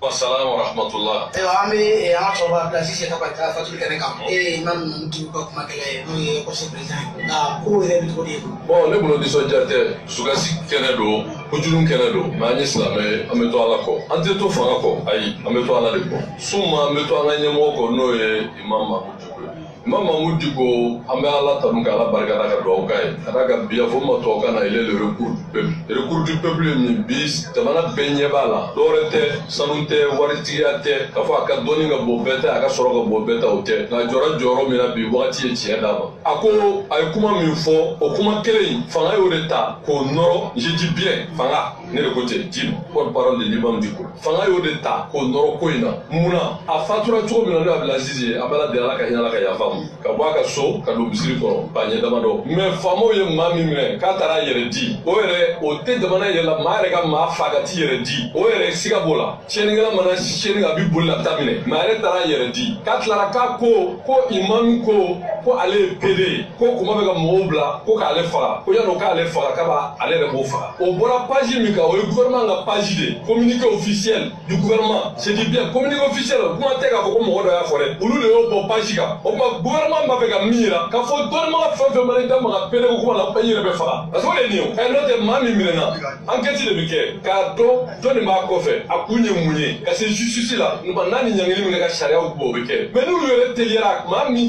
Assalamu rahmatullah. Ami an soba place c'est pas ka fatul kene kam man tu ko kuma kele no ye ko se président na ko re bi ko di Bon ne bolo diso jate sugasi kene do kujulun kene do ma ni islamé ameto ala ko ante to fanga ko ayi ameto ala de ko suma ameto ala nyemo ko no ye imam Mahmoud Imam Mahmoud Diko ambe ala tanu ka ala barika da ka do kay kada ka biya fo ma to kana ile le recours du peuple ni bis tamana benye bala dorete sanunte waritiate ka fo aka doni nga bobeta aka soro ga bobeta ote na joro mina bi wati e tie dama ako ay kuma mi fo o kuma kele fanga yo reta ko noro je dis bien fanga ne le côté dit porte parole de l'imam Diko fanga yo reta ko noro ko ina muna a fatura to mina no Abdelaziz abala de ala ka hinala ka yafa ka bɔ a ka so ka don misiri kɔnɔ ka ɲɛ damadɔ mɛ faamaw ye maa min minɛ k'a taara a yɛrɛ di o yɛrɛ o tɛ jamana yɛrɛ la maa yɛrɛ ka maa fa ka t'i yɛrɛ di o yɛrɛ siga b'o la tiɲɛnikɛla mana tiɲɛni a bɛ boli la ta minɛ mɛ a yɛrɛ taara a yɛrɛ di k'a tilara k'a ko imam ko ale ye PD ko kuma bɛ ka mɔgɔw bila ko k'ale faga ko yan'o k'ale faga k'a b'a ale yɛrɛ b'o faga o bɔra page min kan o ye gouvernement ka page de communiqué officiel du gouvernement c'est dit bien communiqué officiel kuma tɛ k'a fɔ ko mɔgɔ dɔ y'a fɔ dɛ olu de y'o bɔ page kan o tuma gouvernement b'a fɛ ka min yira k'a fɔ dɔnnibaga fɛn fɛn mana i da maga PD ko kuma la i yɛrɛ bɛ faga parce que o de ye nin ye n'o tɛ maa min minɛna enquête de bɛ kɛ k'a dɔn jɔn de b'a kɔfɛ a kun ye mun ye ka se justice la n'a ni ɲangili min kɛ ka sariyaw bɔ o bɛ kɛ mais n'olu yɛrɛ teliyara maa min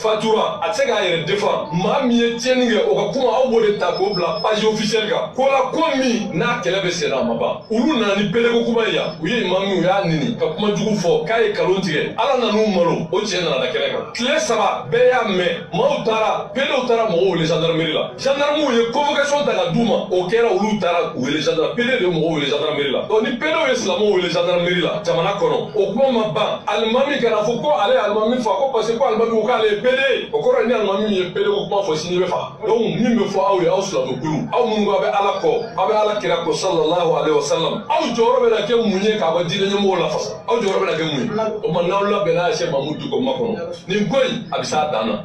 fatura a tɛ se k'a yɛrɛ défend maa min ye tiɲɛni kɛ o ka kuma aw b'o de ta k'o bila page officielle kan ko la ko min n'a kɛlɛ bɛ senna a ma ban olu nana ni PD ko kuma ye yan u ye imam min u y'a nini ka kuma jugu fɔ k'a ye nkalon tigɛ ala nan'u malo o tiɲɛ nana da kɛnɛ kan tile 3 bɛɛ y'a mɛn maaw taara PDw taara mɔgɔw wele gendarmerie la gendarmew ye convocation ta ka d'u ma o kɛra olu taara wele gendarmerie PD de ye mɔgɔw wele gendarmerie la donc ni PDw ye silamɛw wele gendarmerie la jamana kɔnɔ o kuma ma ban alimami kana fɔ ko ale ye alimami fa ko parce que ko alimami ko k'ale ye PD o kɔrɔ ni alimami ye PD ko kuma fɔ sini bɛ faga donc min bɛ fɔ aw ye aw silamɛkulu aw minnu ko aw bɛ ala kɔ aw bɛ ala kira kɔ sallallahu alaihi wa sallam aw jɔyɔrɔ bɛ na kɛ mun ye k'a ka diinɛ ɲɛmɔgɔw lafasa aw jɔyɔrɔ bɛ na kɛ mun ye o tuma n'aw labɛnna a Cheikh Mahmoud Diko ma kɔnɔ nin ko in a bɛ s'a dan na.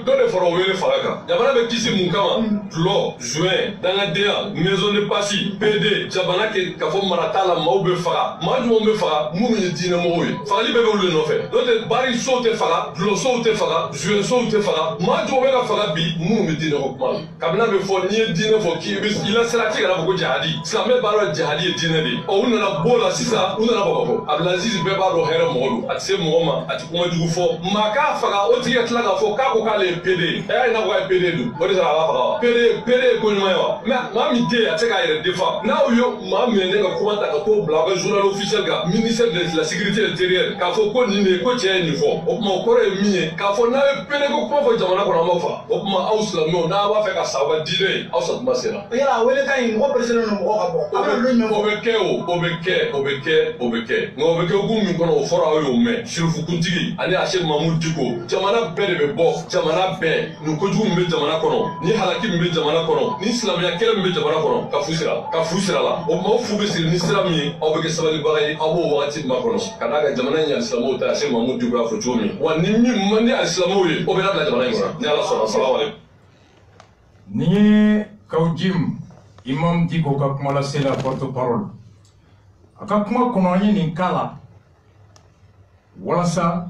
Dɔ de fɔra o wele faga kan jamana bɛ kisi mun kama dulɔ juin dangadenya maison de passe PD jamana k'a fɔ mara t'a la maaw bɛ faga maa jumɛnw bɛ faga minnu ye diinɛmɔgɔw ye fagali bɛɛ bɛ olu de nɔfɛ n'o tɛ bari sow tɛ faga dulɔ sow tɛ faga juin sow tɛ faga maa jumɛnw bɛ ka faga bi minnu bɛ diinɛ ko kuma la kabini a bɛ fɔ n'i ye diinɛ fɔ k'i bɛ i la sira tɛ kana fɔ ko jihadi silamɛ b'a dɔn jihadi ye diinɛ de ye ɔ u nana b'o la sisan u nana Bamakɔ Abdelaziz bɛɛ b'a dɔn hɛrɛ mɔgɔ don a tɛ se mɔgɔ ma a tɛ kuma jugu fɔ maa k'a faga o tigi ka tila k'a fɔ k'a ko k'ale ye PD e y'a ye n'a ko k'a ye PD don o de sɔrɔ a b'a faga wa PD ye ko ɲuman ye wa mais maa min tɛ yen a tɛ se k'a yɛrɛ défend n'aw ye maa minɛ ka kuma ta ka t'o bila aw ka journal officiel kan ministère de la sécurité intérieure k'a fɔ ko nin de ye ko cɛ ye nin fɔ o tuma o kɔrɔ ye min ye k'a fɔ n'aw ye PD ko kuma fɔ jamana kɔnɔ an b'aw faga o tuma aw silamɛw n'a b'a fɛ ka sa aw ka diinɛ ye aw sa tuma sera. yala wele kan in mɔgɔ perese don mɔgɔ ka bɔ. o bɛ kɛ nka o bɛ kɛ hukumu min kɔnɔ o fɔra aw y'o mɛn sirifukuntigi ani a Cheikh Mahmoud Diko jamana bɛɛ de bɛ bɔ jamana bɛɛ nin kojugu min bɛ jamana kɔnɔ ni halaki min bɛ jamana kɔnɔ ni silamɛya kɛlɛ min bɛ jamana kɔnɔ ka fu sira la o tuma aw fu bɛ siri ni sira min ye aw bɛ kɛ sabalibaga ye aw b'o wagati min kɔnɔ ka d'a kan jamana in ye alisilamɛw ta a Cheikh Mahmoud Diko y'a fɔ cogo min wa ni min man di alisilamɛw ye o bɛ labila jamana in kɔnɔ ni ala sɔnna salamu nin ye Kawjim Imam Diko ka kuma lase la porte parole a ka kuma kɔnɔ an ye nin k'a la walasa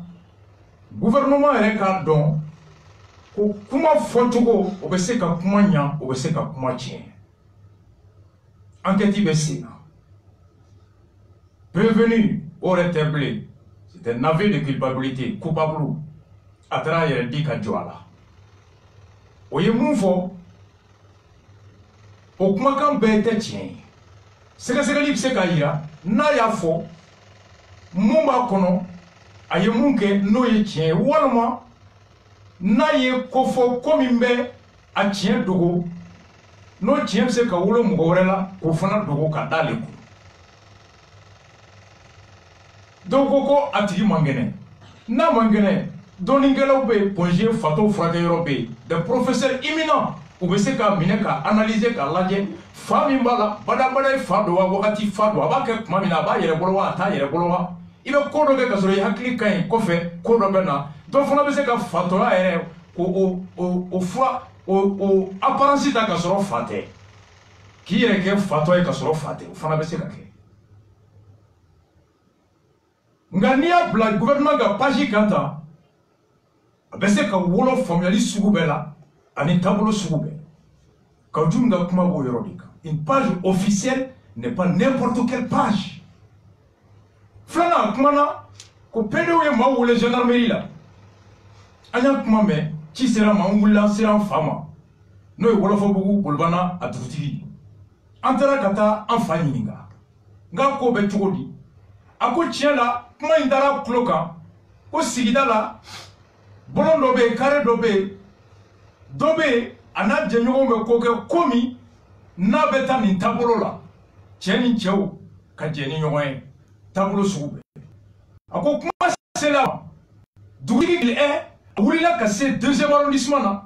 gouvernement yɛrɛ k'a dɔn ko kuma fɔcogo o bɛ se ka kuma ɲa o bɛ se ka kuma tiɲɛ enquête bɛ sen na prévenu o yɛrɛ tɛ bilen c'était un aveu de culpabilité coupable a taara a yɛrɛ di ka jɔ a la o ye mun fɔ o kumakan bɛɛ tɛ tiɲɛ ye sɛgɛsɛgɛli bɛ se k'a yira n'a y'a fɔ mun b'a kɔnɔ a ye mun kɛ n'o ye tiɲɛ ye walima n'a ye ko fɔ ko min bɛ a tiɲɛ dogo n'o tiɲɛ bɛ se ka wolo mɔgɔ wɛrɛ la k'o fana dogo ka d'ale kun dɔw ko a tigi man kɛnɛ n'a man kɛnɛ dɔnnikɛlaw bɛ yen Ponge Fatou furakɛyɔrɔ bɛ yen des professeurs éminents u bɛ se k'a minɛ k'a analyser k'a lajɛ fa min b'a la badabada ye fa don wa wagati fa don a b'a kɛ tuma min na a b'a yɛrɛ bolo wa a t'a yɛrɛ bolo wa i bɛ ko dɔ kɛ ka sɔrɔ i hakili ka ɲi kɔfɛ ko dɔ bɛ na dɔ fana bɛ se ka fatɔya yɛrɛ o fura o apparence ta ka sɔrɔ fa tɛ k'i yɛrɛ kɛ fatɔ ye ka sɔrɔ fa tɛ o fana bɛ se ka kɛ nka n'i y'a bila gouvernement ka page kan tan a bɛ se ka wolo faamuyali sugu bɛɛ la ani taabolo sugu bɛɛ ka jum ka kuma b'o yɔrɔ de kan une page officielle n'est pas n'importe quelle page filanan a kumana ko PDO ye maaw wele gendarmerie la an y'a kuma mɛn ci sera ma an wulila an sera an fa ma n'o ye Wɔlɔfɔbugu Bolobana a dugutigi an taara ka taa an fa ɲininka nka ko bɛ cogo di a ko tiɲɛ la kuma in taara tulo kan ko sigida la bolon dɔ bɛ yen kare dɔ bɛ yen dɔ bɛ yen a n'a jɛɲɔgɔnw bɛ ko kɛ ko min n'a bɛ taa nin taabolo la cɛ ni cɛw ka jɛ ni ɲɔgɔn ye taabolo sugu bɛɛ a ko kuma sela ma dugutigi a wulila ka se 2e arrondissement na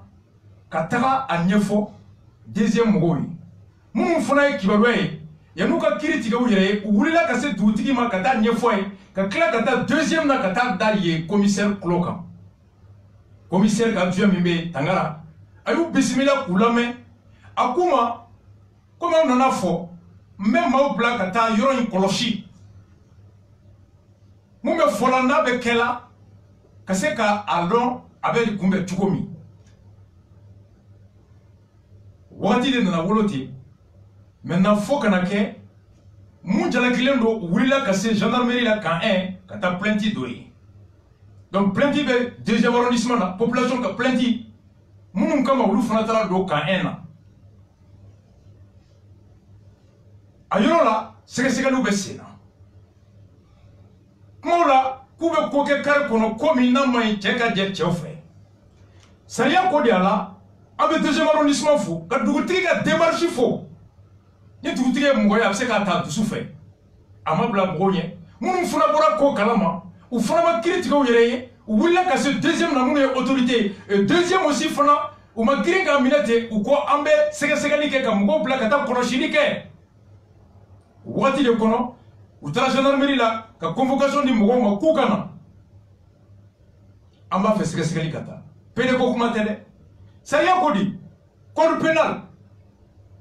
ka taga a ɲɛfɔ 2e mɔgɔw ye minnu fana ye kibaruya ye yan'u ka kiiri tigɛ u yɛrɛ ye u wulila ka se dugutigi ma ka taa ɲɛfɔ ye ka tila ka taa 2e na ka taa da ye commissaire kulo kan commissaire ka adjoint min bɛ Tangara a y'u bisimila k'u lamɛn a k'u ma komi aw nana fɔ n bɛ maaw bila ka taa yɔrɔ in kɔlɔsi mun bɛ fɔla n'a bɛ kɛla ka se ka a dɔn a bɛ kunbɛn cogo min wagati de nana wolo ten maintenant fo kana kɛ mun jalakilen don u wulila ka se gendarmerie la kan 1 ka taa plainte dɔ ye donc plainte bɛ 2e arrondissement na population ka plainte minnu kama olu fana taara don kan 1 na a yɔrɔ la sɛgɛsɛgɛliw bɛ sen na kumaw la k'u bɛ ko kɛ kare kɔnɔ ko min n'a ma ɲi cɛ ka jɛ cɛw fɛ sariya ko de a la an bɛ 2e arrondissement fo ka dugutigi ka démarche fo ni dugutigi ye mɔgɔ ye a bɛ se k'a ta dusu fɛ a ma bila mɔgɔw ɲɛ minnu fana bɔra ko kalama u fana ma kiiri tigɛ u yɛrɛ ye u wulila ka se 2e na minnu ye autorité ye 2e aussi fana u ma girin k'a minɛ ten u ko an bɛ sɛgɛsɛgɛli kɛ ka mɔgɔw bila ka taa kɔlɔsili kɛ wagati de kɔnɔ u taara gendarmerie la ka convocation di mɔgɔw ma k'u ka na an b'a fɛ sɛgɛsɛgɛli ka taa PD ko kuma tɛ dɛ sariya ko di code pénal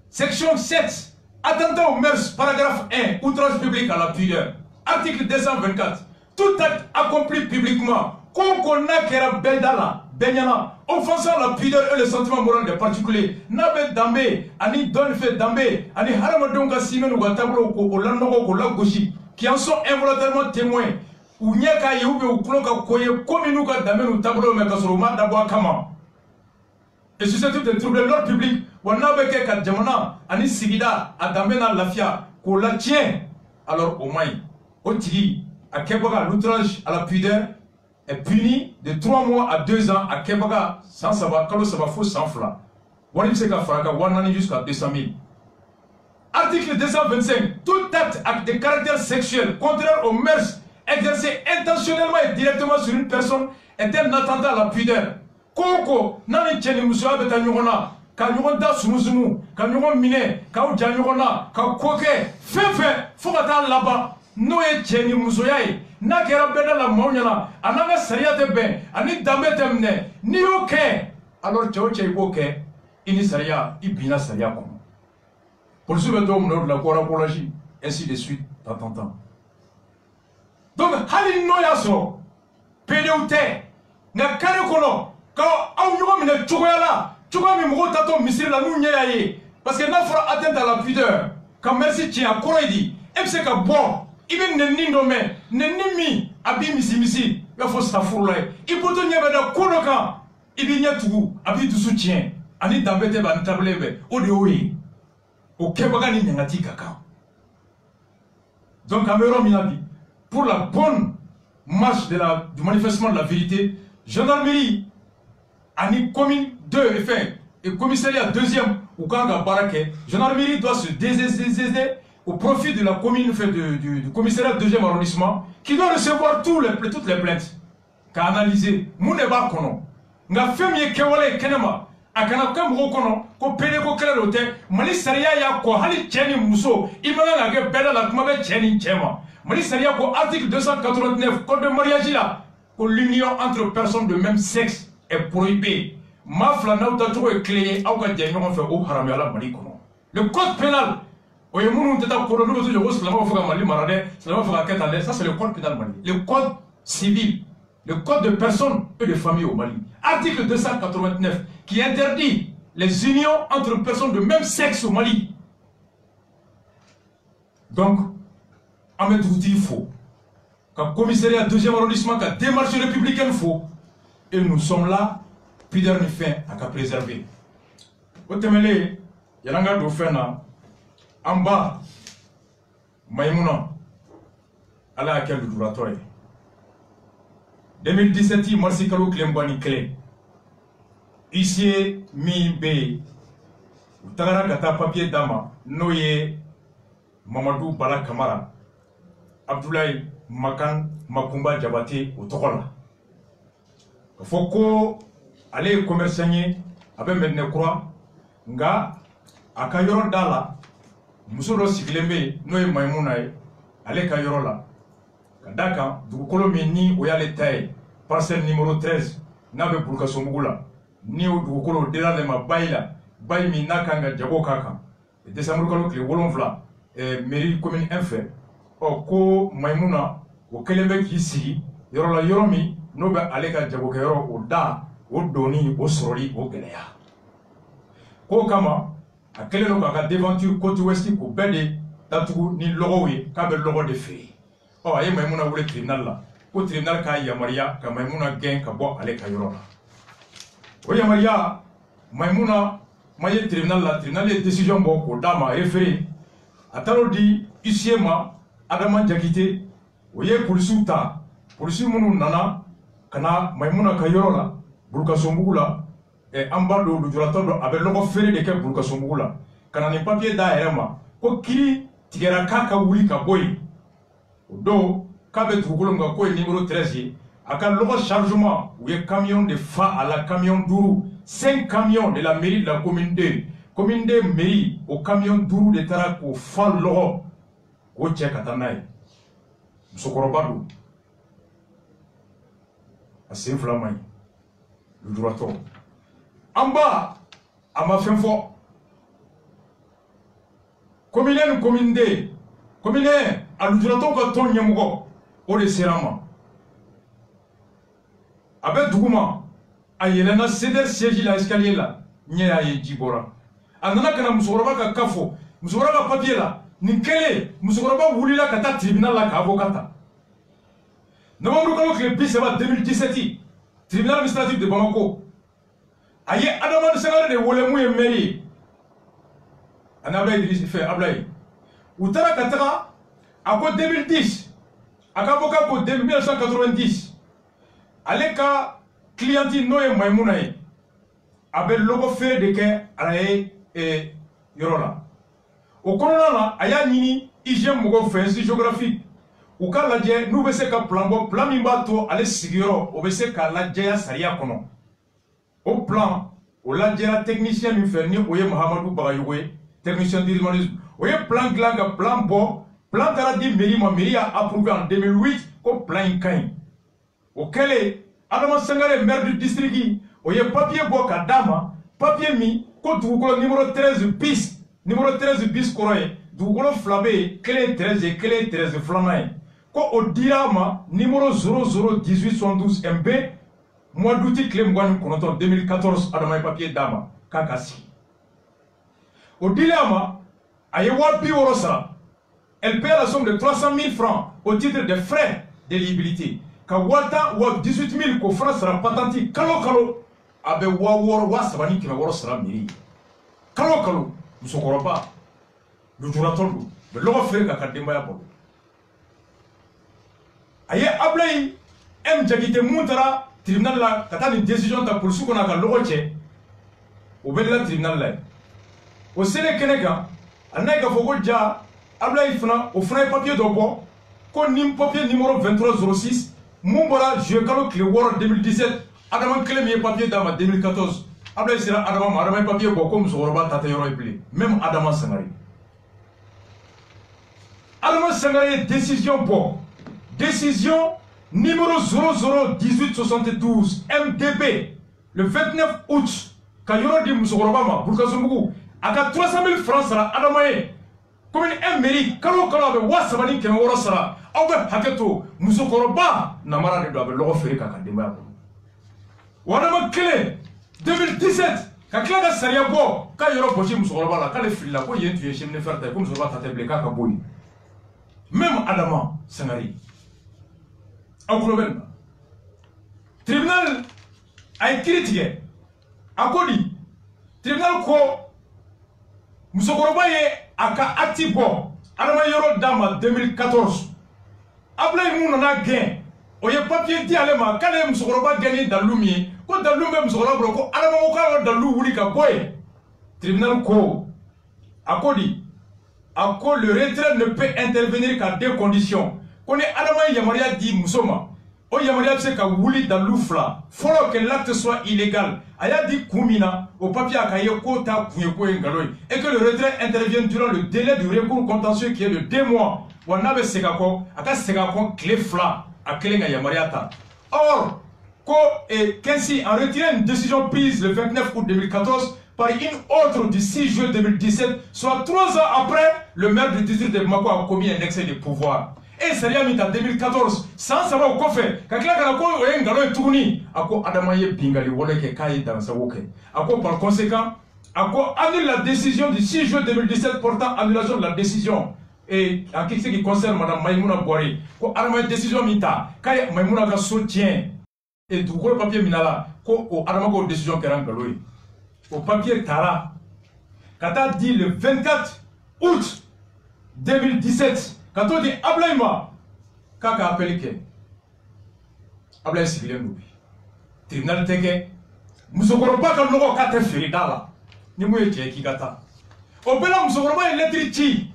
section 7 attentat aux mœurs paragraphe 1 outrage public à la pudeur article 224 tout acte accompli publiquement qu'on n'a kɛra bɛɛ da la bɛɛ ɲɛna offensant la pudeur et le sentiment moral des particuliers n'a bɛ danbe ani dɔnnifɛ danbe ani hadamadenw ka simɛ n'u ka taabolow k'o lanɔgɔ k'o lagosi qui en sont involontairement témoins u ɲɛ k'a ye ou bien u tulo ka ko ye ko min n'u ka danbe n'u taabolow mɛ ka sɔrɔ u ma dabɔ a kama et susceptible de troubler l'ordre public wa n'a bɛ kɛ ka jamana ani sigida a danbe n'a lafiya k'o latiɲɛ alors o man ɲi o tigi a kɛbaga l'outrage à la pudeur est puni de 3 mois à 2 ans à kɛbaga san 3 kalo 3 fo san 2 wari bɛ se ka fara kan 1,4 jusqu'à 200 000. Article 225 tout acte de caractère sexuel contraire aux mœurs exercé intentionnellement et directement sur une personne est un attentat à la pudeur. Koko nani cɛ ni musoya bɛ taa ɲɔgɔn na ka ɲɔgɔn da sumusumu ka ɲɔgɔn minɛ k'aw ja ɲɔgɔn na ka ko kɛ fɛn fɛn fo ka taa laban n'o ye cɛ ni musoya ye n'a kɛra bɛɛ da la maaw ɲɛna a n'an ka sariya tɛ bɛn ani danbe tɛ minɛ n'i y'o kɛ alors cɛ o cɛ i b'o kɛ i ni sariya i binna sariya kɔnɔ polisiw bɛ dɔw minɛ o de la ko rapologie ainsi de suite tant donc hali n'o y'a sɔrɔ PDO tɛ nka kare kɔnɔ k'aw ɲɔgɔn minɛ cogoya la cogoya min mɔgɔw tatɔ misiri la n'u ɲɛ y'a ye parce que n'a fɔra atteinte à la pudeur ka merci tiɲɛ a kɔrɔ ye di e bɛ se ka bɔ i bɛ nɛnini dɔ mɛn nɛnini min a b'i misi i b'a fɔ safurula ye i bɔtɔ ɲɛ bɛ da ko dɔ kan i b'i ɲɛ tugu a b'i dusu tiɲɛ ani danbe tɛ bɛ ani taabolo bɛ o de y'o ye o kɛbaga ni ɲangati ka kan donc an bɛ yɔrɔ min na bi pour la bonne marche du manifestement de la vérité gendarmerie ani commune 2 et commissariat 2e ou quand la baraque gendarmerie doit se désaiser au profit de la commune du commissariat 2e arrondissement qui doit recevoir toutes les plaintes qu'a analyser mun ne b'a kɔnɔ nka fɛn min ye kɛwale ye kɛnɛma a kana kɛ mɔgɔw kɔnɔ ko PD ko kɛlɛ dɔ tɛ Mali sariya y'a kɔ hali cɛ ni muso i man kan ka kɛ bɛɛ da la kuma bɛ cɛ ni cɛ ma Mali sariya ko article 289 code de mariage la ko l'union entre personnes de même sexe est prohibée maa fila n'aw tacogo ye kelen ye aw ka jɛ ɲɔgɔn fɛ o haramuyala Mali kɔnɔ Le code pénal, ça c'est le code pénal Mali. Le code civil, le code de personnes et de familles au Mali. Article 289 qui interdit les unions entre personnes de même sexe au Mali. Donc, Ahmed Routi, il faut qu'un commissariat 2e arrondissement, qu'un démarche républicaine, il faut. Et nous sommes là, puis dernier fin, à préserver. Au Temele, il y a un gars de fin en bas, Maïmouna, à laquelle le duratoire. 2017, Marsikalo Klembani Clé. Ici, mi B. Tagara Gata papier Dama, Noye, Mamadou Bala Kamara, Abdoulaye Makan Makumba Djabate au Tokola. Foko, allez commerçants, avec Medne Croix, Nga, Akayoro Dala, Musoro Siklembe, Noye Maïmounae, allez Kayoro la. Kadaka, Dukolo Meni, Oyale Taï, parcelle numéro 13, Nabe Burkasomugula, Niou Dukolo Delalema Baila, Baimi Nakanga Djabokaka, et Desamurkalo Kli Wolonvla, et mairie commune Infer, Ko Maïmouna, au Kelembe ici, Yorola Yoromi, Nobe Aleka Djabokero, au Da, au Doni, au Sori, au Gelea. Ko Kama, à Keleno Kaka devanture côte ouest, au Bede, Tatou, ni Lorowe, Kabe Loro de Fé. Oh, aye Maïmouna voulait tribunal là. Au tribunal ka Yamaria, ka Maïmouna gain ka bo ale ka yoro là. O Yamaria, Maïmouna, maye tribunal là, tribunal est décision bo ko dama référé. Atalo di isiema Adama Jakite, oye polisu ta, polisu munu nana kana Maïmouna ka yoro là, Burka Sombugu là, et ambado du jurato avec logo ferré de ke Burka Sombugu là. Kana ni papier da erema, ko kiri tigera kaka wuli ka boy. Donc, quand vous avez le numéro 13, à le chargement, où il y a un camion de fa à la camion d'Ourou, 5 camions de la mairie de la commune 2, commune 2 mairie au camion d'Ourou de Tarak au fa l'oro, au Tchèque à Tanaï, Sokorobadou, à Saint-Flamay, le droiton. En bas, à ma fin fort, commune 2, commune 1, à l'uduraton que ton yamugo, au de serama. Avec Douguma, à Yelena Seder siège la escalier là, Nya Yedjibora. Anana Kana Musoraba Kafo, Musoraba papier là, Nikele, Musoraba Wulila Kata tribunal là, Avocata. Novembre que le bis va 2017, tribunal administratif de Bamako. Aye Adaman Sagar de Wolemou et Meri. Anablaï Idriss fait Ablaï. Outara Katara, à quoi 2010, à Kaboka pour 1990, avec la clientèle Noé Maïmounaï, avec le logo fait de Ké, Alaï et Yorola. Au Corona, Aya Nini, hygiène Mogo fait géographique. Ou quand la djé, nous baissons qu'un plan, plan Mimbato, allez Sigiro, au baissé qu'à la djé Saria Kono. Au plan, au la djé technicien Mufeni, Oye Mohamedou Barayoué, technicien d'urbanisme. Oye plan Glang, plan Bo, plan Taradi Mairie a approuvé en 2008 au plan Inkaï. Auquel est Adama Sangare, maire du district, oye papier Boka Dama, papier mi, côte numéro 13 bis Koroye, Dougolo Flabé, clé 13 et clé 13 Flamaï. Ko au Dirama, numéro 001812 MB, mois d'août, clé Mouane Konoton 2014, Adama papier Dama, Kakasi. Au Dilama, Ayewapi Orosa, elle paie la somme de 300 000 francs au titre des frais d'éligibilité. Kawata ou 18 000 ko francs sera patenti kalo kalo abe wawor wasabani kina woro sera miri kalo kalo musokoroba le juratondu be logo fere ka kademba ya bodo aye ablay em jagite muntara tribunal la kata ni décision ta pour sukona ka logo che o be la tribunal la o sele kenega anay ka fogo ja ablay fana o fray papier do bo ko nim papier numéro 2306 Moumbora, je calo que le War 2017, Adama Clémier papier d'Ama 2014, Ablaï sera Adama papier comme Zoroba Tatayoro et Blé, même Adama Sangari. Adama Sangari, décision pour décision numéro 001872 MDB, le 29 août, Kayoro di Mousorobama, Burkazumugu, a ka 300 000 francs sara adama ye komi un mairie kalo a bɛ 300 000 sara aw bɛ hakɛ to musokɔrɔba namara de don a bɛ lɔgɔ feere k'a ka denbaya bolo wa adama kelen 2017 ka tila ka sariya bɔ k'a yɔrɔ gosi musokɔrɔba la k'ale filila ko yen tun ye cheminée fer ta ye ko musokɔrɔba ta tɛ bilen k'a ka bɔ yen même Adama Sangare aw tulo bɛ nin na tribunal a ye kiiri tigɛ a ko di tribunal ko musokɔrɔba ye a ka acte bɔ Adama yɔrɔ d'a ma 2014 Ablaye mun nana gɛn o ye papier di ale ma k'ale ye musokɔrɔba gɛn ni dalilu min ye ko dalilu bɛ musokɔrɔba bolo ko Adama ko k'a ka dalilu wuli ka bɔ yen tribunal ko a ko di a ko le retrait ne peut intervenir qu'à deux conditions ko ni Adama ye yamaruya di muso ma o yamaruya bɛ se ka wuli dalilu fila fɔlɔ que l'acte soit illégal a y'a di kun min na o papier a ka ye ko ta kun ye ko ye nkalon ye et que le retrait intervient durant le délai du recours contentieux qui est de 2 mois wa n'a bɛ segin a kɔ a ka segin a kɔ tile 2 a kelen ka yamaruya ta or ko Kensi a retiré une décision prise le 29 août 2014 par une autre du 6 juillet 2017, soit 3 ans après, le maire du district de Bamako a commis un excès de pouvoir. Et ça a mis en 2014, sans savoir quoi faire. Quand il y a un galon tourné, à quoi Adama ye bingali wole ke kaye dans sa woke. À quoi par conséquent, à quoi annule la décision du 6 juillet 2017 portant annulation de la décision. Et en ce qui concerne Mme Maïmouna Boari, quoi Adama décision mita, kaye Maïmouna ka soutien et tout le papier minala, quoi Adama ko décision keran galoy. Au papier Tara, quand on dit le 24 août 2017, quand on dit Ablaïma, quand on appelle que Ablaï civil nous, tribunal teke, musokoroba quand nous avons fait Ferida ni mouye qui gata. Au bela musokoroba électrici,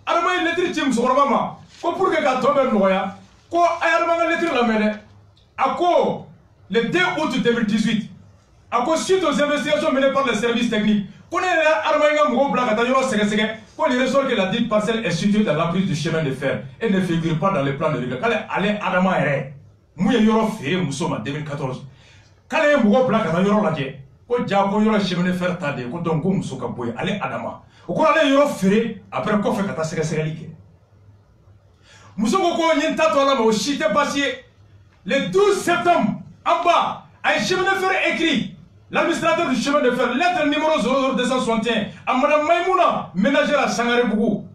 Adama électrici musokoroba ma, ko pour que quand tombe noya, ko ayarma électrique la mène, à quoi le 2 août 2018. À cause suite aux investigations menées par les services techniques, qu'on est les ressort que la dite parcelle est située dans l'emprise du chemin de fer et ne figure pas dans les plans de règle. Quand elle est Adama Ere, Mouya Yoro fait Moussoma 2014. Quand elle est Mougo Black à Yoro Ladje, au Diabo Yoro chemin de fer Tade, au Dongo Moussoka Boy, allez Adama. Au cours de Yoro Ferré, après quoi fait Kata Segalike. Moussoko Yenta Tola, au Chité Bassier, le 12 septembre, en bas, un chemin de fer écrit. L'administrateur du chemin de fer, lettre numéro 0261 à Mme Maïmouna, ménagère à Sangaré-Bougou,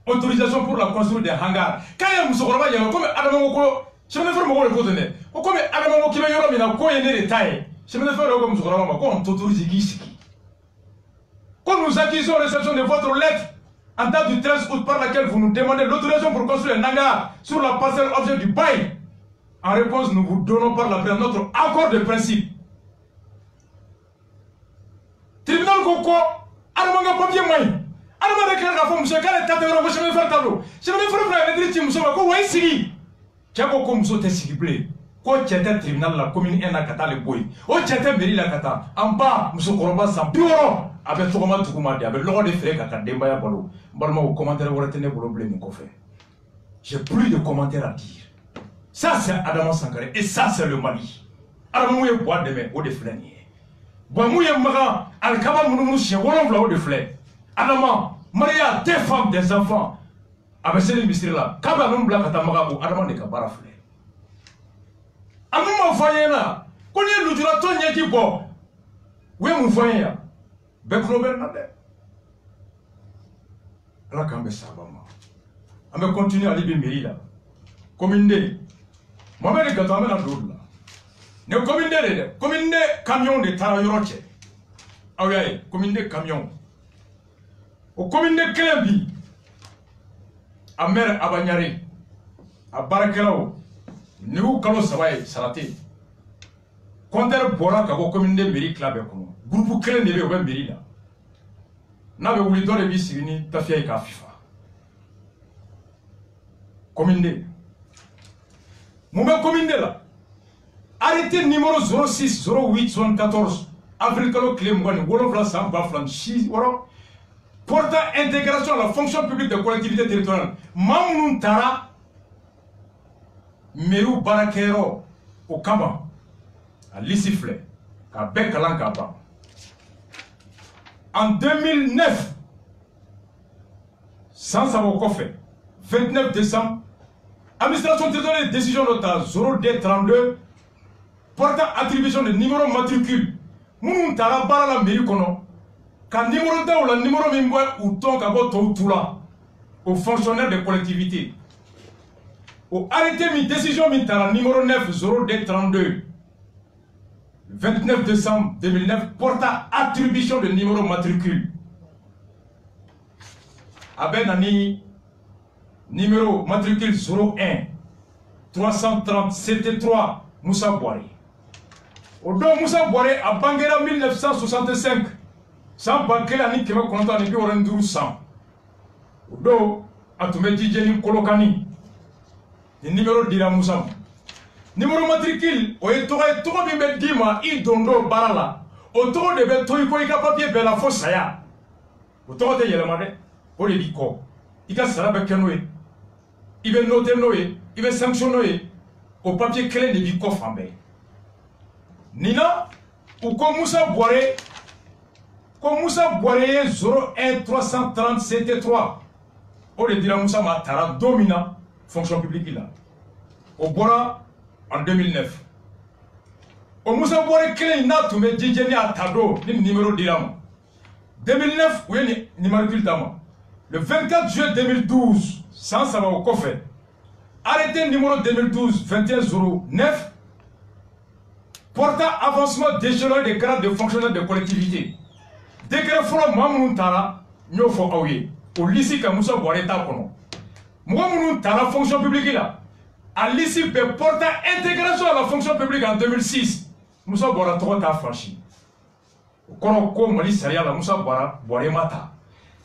autorisation pour la construction des hangars. Quand il y a Moussokoroba, il y a comme Adamoko, chemin de fer, Moko le Cotonnet, comme Adamoko qui va y avoir un coin de taille, chemin de fer, comme Moussokoroba, on t'autorise ici. Quand nous acquisons réception de votre lettre, en date du 13 août, par laquelle vous nous demandez l'autorisation pour construire un hangar sur la parcelle objet du bail, en réponse, nous vous donnons par la présence notre accord de principe. Tribunal Koko, Adama papier moyen. Adama déclare la femme, monsieur, quand elle est tâtée, je vais faire tableau. Je vais faire un électricité, monsieur, quoi, ouais, sigi. Tiako, comme vous êtes sigi, blé. Quoi, tu étais tribunal, la commune, en akata, le boy. Oh, tu étais mairie, la kata. En bas, monsieur Koroba, sans bureau. Avec tout le monde, tout le monde, avec l'ordre des frais, kata, dembaya, balo. Balma, au commentaire, vous retenez pour le blé, mon coffre. J'ai plus de commentaires à dire. Ça, c'est Adama Sankaré. Et ça, c'est le Mali. Adama, vous bois demain, au déflanier. Boamouye Magan, Al-Kaba Mounouchi, Wolonvla de Flé. Adama, Maria, des femmes, des enfants. Avec ces ministres là, Kaba Nombla Katamaga ou Adama de Kabara Flé. Amouma Fayena, Konya Lujuraton Yakibo. Oui, mon Faya. Bekroben Nade. Rakambe Sabama. On va continuer à Libye Mérida. Commune. Moi-même, les gâteaux, la doule là. Ne commune de camion de Tarayoroche. Ah oui, commune de camion. Au commune de Klembi, à Mer Abanyari, à Barakelao, Nous Kalo Savaye, Sarate. Contre Bora, Kabo commune de Meri Club, groupe Klen de Bé Merida. N'avait voulu donner bis Sivini, Tafia et Kafifa. Commune de. Mouma commune de là. Arrêtez numéro 06 08 74 avril Kalo Klemouani Wolofla Samba Flanchi portant intégration à la fonction publique de collectivité territoriale. Mamoun Tara Meru Barakero au Kama à Lissifle à Bekalan Kaba. en 2009, sans savoir quoi faire, 29 décembre, administration territoriale décision nota 0D32 portant attribution de numéro matricule. Mounou tara bara la mairie kono. Quand numéro da ou la numéro mimboy ou ton kabo tout là aux fonctionnaires des collectivités. Au arrêté mi décision mi tara numéro 9 0D32 29 décembre 2009 portant attribution de numéro matricule. Avec nani numéro matricule 01 330 CT3 Moussa Boiré. Au don Moussa Boiré à Banguera 1965 sans banquer la ni kema konta ni bi orenduru 100. Au don a tumé Djeni Kolokani. Le numéro dira Moussa. Numéro matricule o est togo bi dima i dondo barala. O togo de be toy ko i ka papier be la fossa ya. O togo de yelema de o de bi ko. I ka sara be kenoe. Il va noter Noé, il va sanctionner au papier clé de Bikof en bain. Nina, ou comme Moussa Boiré 01 330 CT3. On le dira Moussa Matara domina fonction publique là. Au Bora en 2009. Au Moussa Boiré clé il n'a tout mais Djeni à Tado, le numéro d'Iram. 2009, oui, numéro d'Iram. Le 24 juillet 2012. Sans savoir au coffre. Arrêté numéro 2012-2109 portant avancement d'échelon des grades de fonctionnaires de collectivité. Décret Folo Mamoun Tara, Nyofo Aouye, au lycée Kamoussa Boireta Kono. Mamoun Tara, fonction publique là. À l'issue portant intégration à la fonction publique en 2006. Moussa Boira Torota franchi. Au Konoko Mali Saria, la Moussa Boiremata.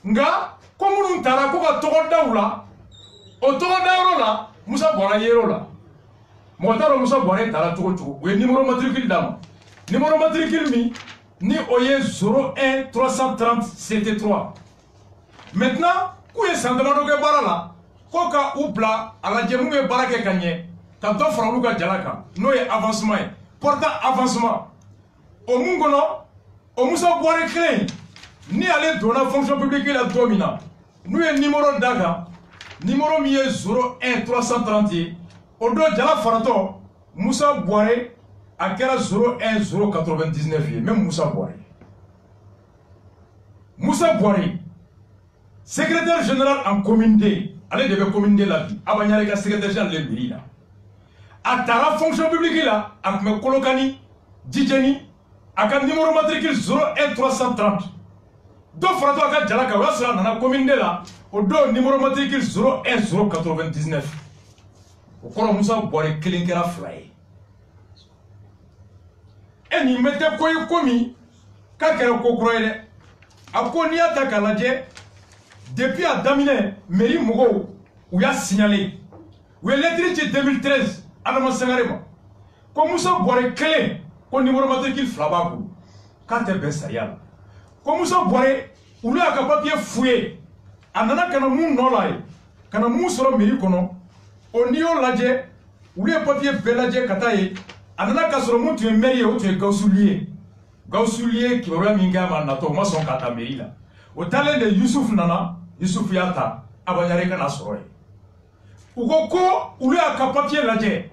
Nga, comme nous Tara Koka Torota Oula. Autour là, Moussa Boira Yero là. Motaro Moussa Boire Tara Togo, oui, numéro matricule d'âme. Numéro matricule mi, ni Oye 01 330 CT3. Maintenant, où est Sandamano Bara là? Koka Oupla, à la Djemoué Barake Kanye, quand on fera Louka Djalaka, nous y avancement, portant avancement. Au Mungono, au Moussa Boire Clé, ni aller dans la fonction publique la domina. Nous y numéro d'Aga. Numéro 01 330 au dos de la Farato Moussa Boiré à 01 099 même Moussa Boiré. Moussa Boiré, secrétaire général en communauté, allez devait communauté la vie. Abanyare ka secrétaire général de Biri là. À ta fonction publique là, avec mes Kolokani, Djeni, avec un numéro matricule 01 330. Donc Farato a Djalaka, ou là, dans la communauté là. Au dos numéro matricule 01 099. Au cours de Moussa Boire Kelinkera Fly. Et nous mettons quoi commis, Kakera Kokroede, à Konia Takaladje, depuis à Damine, Meri Mogo, où il a signalé, où il est lettre 2013, à la Massangarema. Comme Moussa Boire Kelin, au numéro matricule Flababou, Kate Bessayal. Comme Moussa Boire, où il a un papier fouillé. Anana kana mun nolay kana mun soro meri kono onio laje ule papier belaje kataye anana ka soro mun tu meri o tu gausulier ki wala minga ma na to mason kata meri la o tale de Yusuf Yata abanyare kana soro e uko ko ule aka papier laje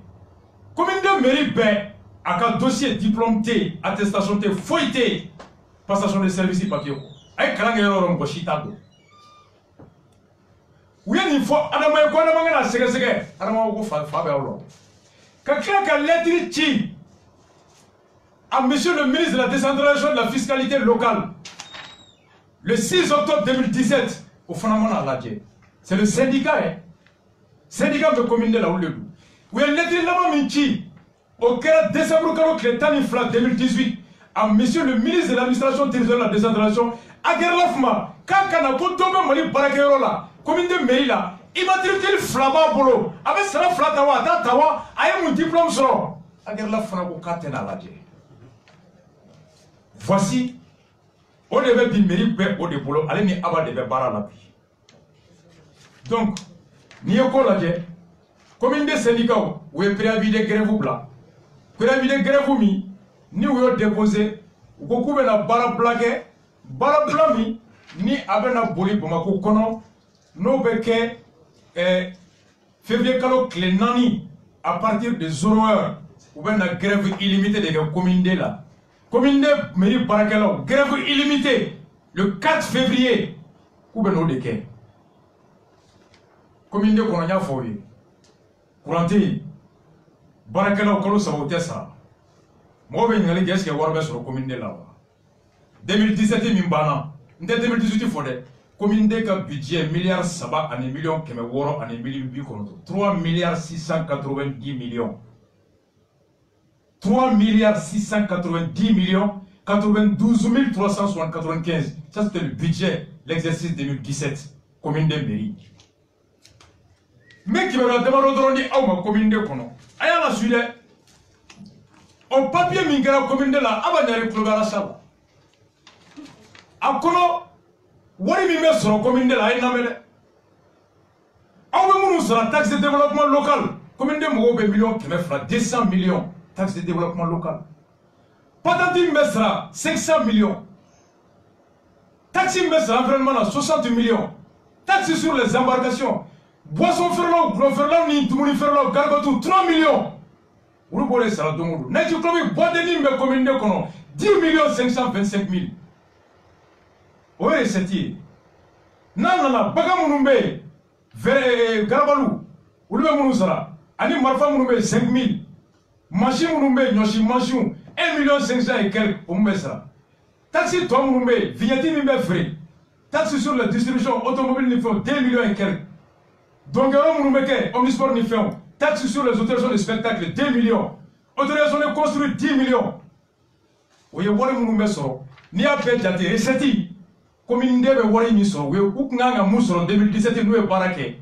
commune de meri be aka dossier diplôme T attestation T foité passation de service papier ko ay kala ngero rom ko shitado. Oui, il faut Adama et Kouana Mangana, c'est Adama ou Fabio. Quelqu'un qui a lettre à monsieur le ministre de la décentralisation de la fiscalité locale le 6 octobre 2017 au fondement de la Dje. C'est le syndicat, hein. Syndicat de commune de la Oulebou. Oui, il lettre là-bas Minchi au 4 décembre 2018 à monsieur le ministre de l'administration territoriale de la décentralisation à Gerlafma. Quand on a tout tombé, Mali Barakero là. Commune de mairie là, il m'a dit qu'il flamba bolo. Avec cela, flatawa, tatawa, aïe mon diplôme sera. Aguerre la frabo katena la dje. Voici, on devait dire mairie au débolo, allez ni aba devait barra la vie. Donc, ni au la dje, commune de syndicats, où est préavis de grève ou blanc. Préavis de grève ou mi, ni où est déposé, ou beaucoup de la barra blague, Balablami ni abena boli Bamako kono no beke février kalo klenani à partir de 0h ou bien la grève illimitée des communes là. Commune mairie Barakelo, grève illimitée le 4 février ou bien au déquet. Commune de Kononia Foye. Couranté Barakelo Kolo Savotessa. Moi, je vais dire que je sur la commune de là. 2017, Mimbana. En 2018, il faut dire commune de budget milliard saba et millions qui me woro et millions bikono. 3 milliards 690 millions. 3 milliards 690 millions 92 375. Ça, c'était le budget, l'exercice 2017, commune de mairie. Mais qui me l'a demandé à ma commune de Kono. Aïe la suite. On papier mingera commune de la Abanyari Klogara Sala. A Kono, wari mi met sur la commune de la Aïnamele. On sur la taxe de développement local. Commune de Mogobe millions qui me fera 200 millions. Taxe de développement local. Patati Mesra, 500 millions. Taxe Mesra, environnement, 60 millions. Taxe sur les embarcations. Boisson Ferlo, Gros Ferlo, ni Toumouni Ferlo, Gargotou, 3 millions. Vous pouvez ça, donc, Naïti Klobi, Boadeni, mais commune de Kono, 10 525 000. Oui, c'est dit. Non, Bagamounoumbe, Garabalou, Oulé Ani Marfa Mounoumbe, 5 000. Machi Mounoumbe, Nyoshi Machou, 1 500 000 et quelques, Oumesra. Taxi Toi Mounoumbe, Vignati Mimbe Fré. Taxi sur la distribution automobile Nifon, 2 millions et quelques. Donc, Mounoumeke, Omnisport Nifon. Taxe sur les autorisations de spectacle, 2 millions. Autorisation de construire 10 millions. Vous voyez, vous avez ni à paix d'até, et c'est dit, comme une dé, vous voyez, vous avez en 2017, nous avons baraqué.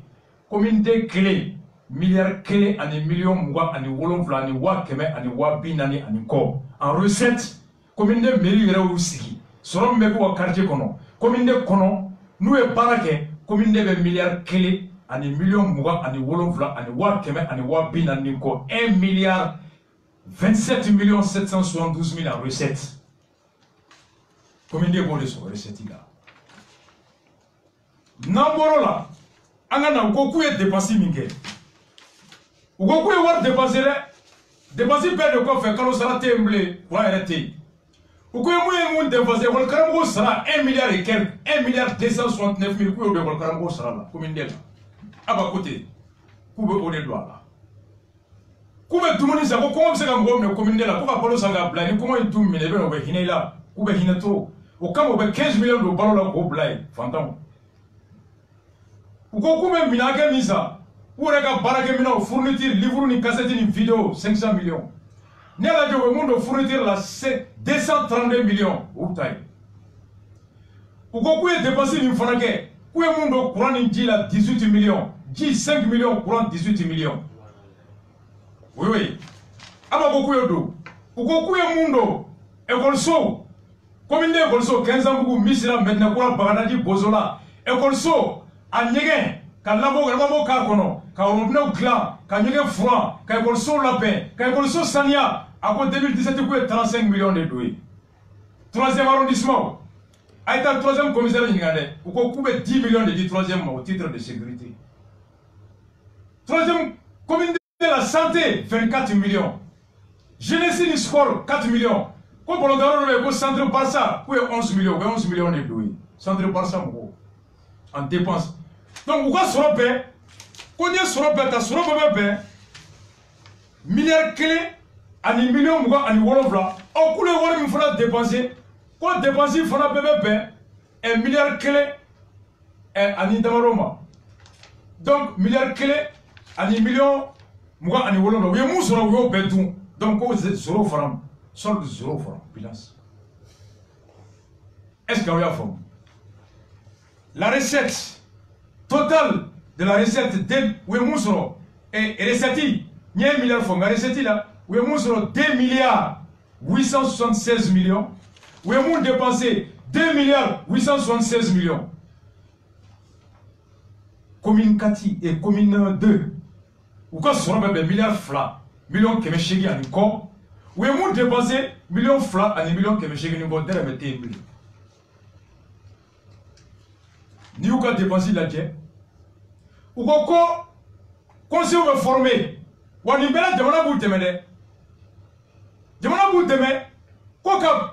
Comme une dé clé, milliards clés, en millions, mois, en wolonfla, en wakeme, en wabinani, en ko. En recette, comme une dé, mairie, réussi. Sorom meko wa quartier kono. Comme une dé kono, nous avons baraqué, comme une dé, milliards clés. Ani million muga ani wolonfla ani wa keme ani wa bina ninko 1 milliard 27 millions 772 000 en recettes. Combien de bon sur recettes là? Namboro là, angana ukoku est dépensé mingue. Ukoku est war dépensé perdre de quoi faire quand on sera temblé pour arrêter. Ukoku est moun dépensé wal karamgo sera 1 milliard et quelques 1 milliard 269 000 kouyo de wal karamgo sera là. Combien de là? À bas côté, Koube au doigt là. Koube tout le monde, comment c'est qu'on me commune là? Pourquoi Polo Sanga Blaine? Comment il tourne? Mais il est là. Koube est trop. Au cas où 15 millions de ballons là, au Blaine, fantôme. Ou Koube Minaga Misa, ou Rega Baragamina, fourniture, livre, ni cassette, ni vidéo, 500 millions. N'y a pas de monde fourniture là, c'est 232 millions. Ou taille. Ou Koube est dépassé d'une fanake. Où est le monde courant dit là 18 millions, dit 5 millions courant 18 millions. Oui, oui. Aba beaucoup d'eau. Où est le monde école so. Combien d'écoles so 15 ans beaucoup misira maintenant courant Baganadi Bozola. École so à Nigen, quand l'abo kakono, quand on venait au clan, quand Nigen franc, quand école so lapin, quand école so Sania, à côté 2017 il y a 35 millions de doués. 3e arrondissement. A été le 3e commissaire Ningane, où on coupe 10 millions de 3e au titre de sécurité. 3e commune de la santé, 24 millions. Jeunesse et sport, 4 millions. Quand on a le centre Barça, où est 11 millions, 11 millions de doués. Centre Barça, en dépenses. Donc, où est-ce qu'on paie? Quand il y a ce qu'on paie, tu as paie. Milliards clés, à 1 million, à 1 million, on coule les il faudra dépenser. Quand dépenser, il faudra payer 1 milliard clé à Nindamaroma. Donc, milliard clé à 1 million, moi, à Niwoloma. Oui, nous serons au Bédou. Donc, 0 francs. Solde 0 francs. Bilance. Est-ce qu'il y a une forme? La recette totale de la recette de Ouemousro et recette, il y a 1 milliard de francs. La recette là, Ouemousro 2 milliards 876 millions. Où est-ce dépensé 2 milliards 876 millions. Commune 4 et commune 2. Où est-ce qu'on a milliards fla, millions qui me chégui à Nico. Où est-ce dépensé millions fla à millions qui me chégui à Nico. ni y'u ka dépense lajɛ u ko conseil bɛ formé wa nin bɛɛ la jamana b'u dɛmɛ dɛ jamana b'u dɛmɛ ko ka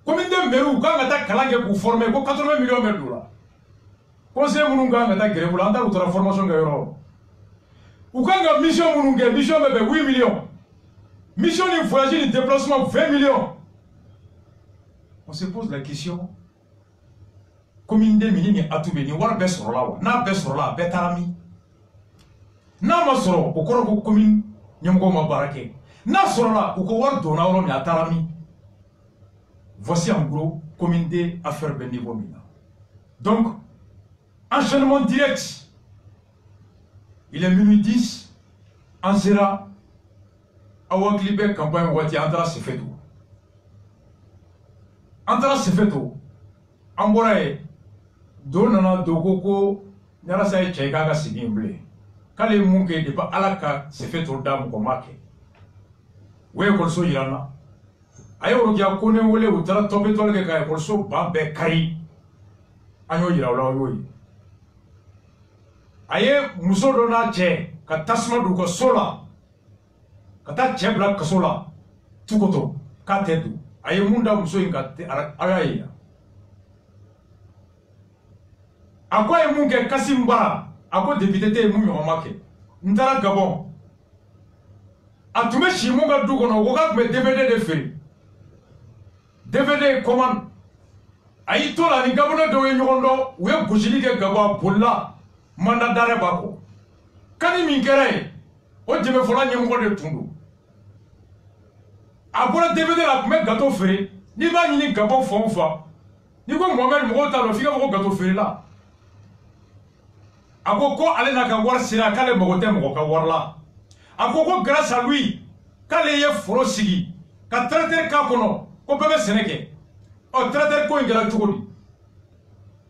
comité mairie kan ka taa kalan kɛ k'u former ko 80 millions bɛ don la conseil minnu kan ka taa grève la an taara u taara formation kɛ yɔrɔ u kan ka mission minnu kɛ mission bɛ bɛn 8 millions mission ni voyage ni déplacement 20 millions. On se pose la question commune de mini ni atube ni war bɛ sɔrɔ la wa n'a bɛ sɔrɔ la a bɛɛ taara min n'a ma sɔrɔ o kɔrɔ ko commune ɲɛmɔgɔw ma baara kɛ n'a sɔrɔ la u ko wari donna yɔrɔ min a taara min. Voici en gros commune de affaires bɛ niveau min na donc enchaînement direct il est minuit 10 an sera aw hakili bɛ campagne waati an taara Sefeto an bɔra ye do nana do ko Ɲarasa ye cɛ k'a ka segin bilen k'ale ye mun kɛ depuis Ala ka Sefeto da mɔgɔ ma kɛ o ye ekɔliso yira n na a ye Orokiya Kone wele u taara tɔnpetɔli kɛ ka ekɔliso ban bɛɛ kari an y'o yira u la o y'o ye a ye muso dɔ n'a cɛ ka tasuma don u ka so la ka taa cɛ bila kaso la Tukoto k'a tɛ don a ye mun da muso in ka a y'a ye a ko a ye mun kɛ Kasim Bara a ko député tɛ ye mun ɲɔgɔn ma kɛ n taara Gabon a tun bɛ si mun ka du kɔnɔ o ka tun bɛ DVD de feere DVD commande a y'i to la ni Gabonais dɔw ye ɲɔgɔn dɔn u ye gosili kɛ Gabon a bolila mandat d'arrêt b'a kɔ kani min kɛra ye o dɛmɛfɔla ɲɛmɔgɔ de tun don a bɔra DVD la a tun bɛ gâteau feere n'i b'a ɲini Gabon fan o fan n'i ko Mohamed mɔgɔw t'a dɔn f'i ka fɔ ko gâteau feerela a ko ale n'a ka wari sera k'ale mago tɛ mɔgɔ ka wari la a ko grâce à lui k'ale ye foro sigi ka tracteur k'a kɔnɔ ko bɛɛ bɛ sɛnɛ kɛ ɔ tracteur ko in kɛra cogo di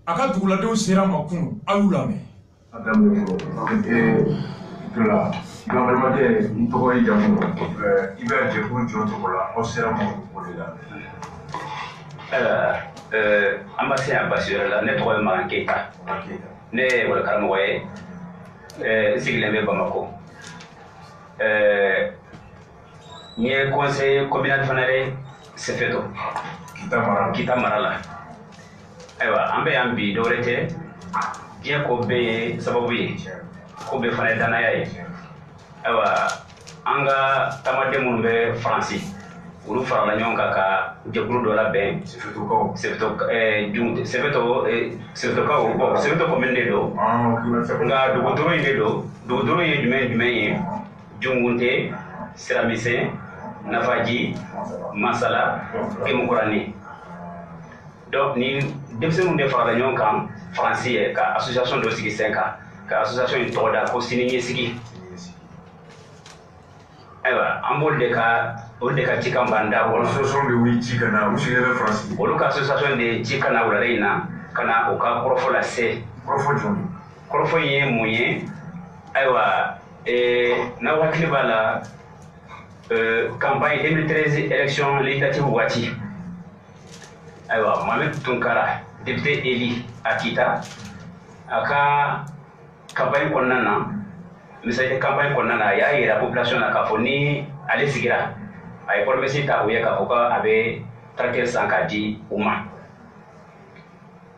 a ka duguladenw sera ma kunun a y'u lamɛn. a daminɛ fɔlɔ la gouvernement n tɔgɔ ye jamu i bɛ jɛkulu jɔ cogo la aw sera ma o de la. an ma se yan basi wɛrɛ la ne tɔgɔ ye Makan Keyita ne ye ekɔli karamɔgɔ ye n sigilen bɛ Bamako n ye conseil communal fana ye Sefeto Kita mara la ayiwa an bɛ yan bi dɔwɛrɛ tɛ diɲɛ ko bɛɛ ye sababu ye ko bɛɛ fana ye danaya ye ayiwa an ka taamaden minnu bɛ Faransi olu farala ɲɔgɔn kan ka jɛkulu dɔ labɛn Sefeto commune de don nka dugutoro in de don dugutoro ye jumɛn ye Jungunte Siramisɛn Nafaji Masala Emukurani donc ni denmisɛnninw de farala ɲɔgɔn kan Faransi ye ka association dɔ sigi sen kan ka association in tɔgɔ da ko Sini Ɲɛsigi ayiwa an b'olu de ka cikan b'an da kɔnɔ association de wuli ci ka na u sigilen bɛ Faransi olu ka association de ci ka na wulada in na ka na u ka kɔrɔfɔ lase kɔrɔfɔ in ye mun ye ayiwa n'aw hakili b'a la campagne 2013 élection législative waati ayiwa Mohamed Tunkara député élu à Kita a ka campagne kɔnɔna na misali campagne kɔnɔna na a y'a yira population na k'a fɔ ni ale sigira a ye promesse ta u ye k'a fɔ ko a bɛ tracteur san k'a di u ma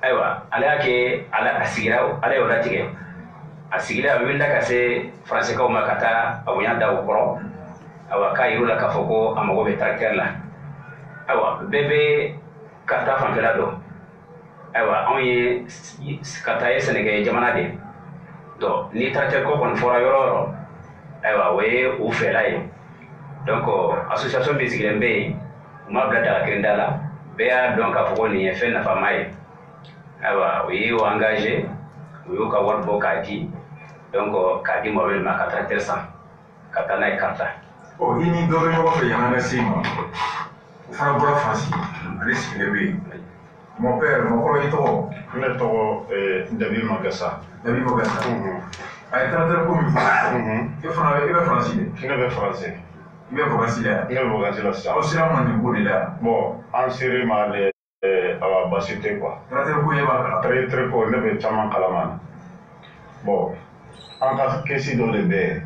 ayiwa ale y'a kɛ a sigira ale y'o latigɛ a sigila a wulila ka se faransikaw ma ka taa a bonya da u kɔrɔ ayiwa k'a yir'u la k'a fɔ ko a mago bɛ tracteur la ayiwa bɛɛ bɛ ka taa fanfɛla dɔn ayiwa anw ye ka taa ye sɛnɛkɛ jamana de donc ni tracteur ko kɔni fɔra yɔrɔ o yɔrɔ ayiwa o ye u fɛla ye donc association min sigilen bɛ yen u ma bila dagakirinda la bɛɛ y'a dɔn k'a fɔ ko nin ye fɛn nafama ye ayiwa u y'u engagé u y'u ka wari bɔ k'a di donc k'a di Mohamed ma ka tracteur san ka taa n'a ye Karata. ɔ i ni dɔ bɛ ɲɔgɔn fɛ yan ka se ma o fana bɔra Faransi ale sigilen bɛ yen mon père mɔgɔkɔrɔ i tɔgɔ. ne tɔgɔ Dabi Magasa. Dabi Magasa. a ye tracteur ko min fɔ e fana i bɛ Faransi de. ne bɛ Faransi. i bɛ Faransi la yan. ne bɛ Faransi la sisan. aw sera ma nin ko de la yan. bon an sera ma awa basi tɛ quoi. Très ko ne bɛ caman kalama. Bon an ka kɛsi dɔ de bɛ yen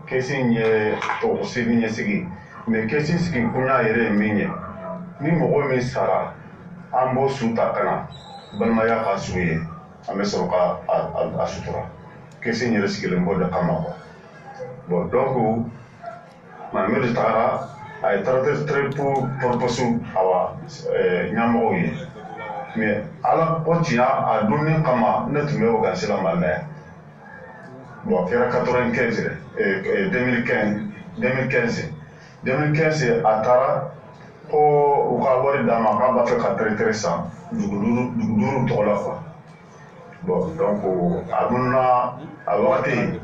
kɛsi in ye tɔgɔsigi ɲɛsigi mais kɛsi sigi kun yɛrɛ ye min ye ni mɔgɔ min sara an b'o su ta ka na balimaya ka su ye an bɛ sɔrɔ ka a sutura kɛsi in yɛrɛ sigilen b'o de kama quoi. Bon donc Mamadu tagara a ye très pour purpose awa ɲɛmɔgɔw ye mais ala o tiɲɛ a dunni kama ne tun bɛ o gansi la Mali la yan. Bon, a kɛra 2015 a taara ko u ka wari d'a ma k'a b'a fɛ ka traiteur san dugu duuru tɔgɔ la quoi. Bon donc a munna a wagati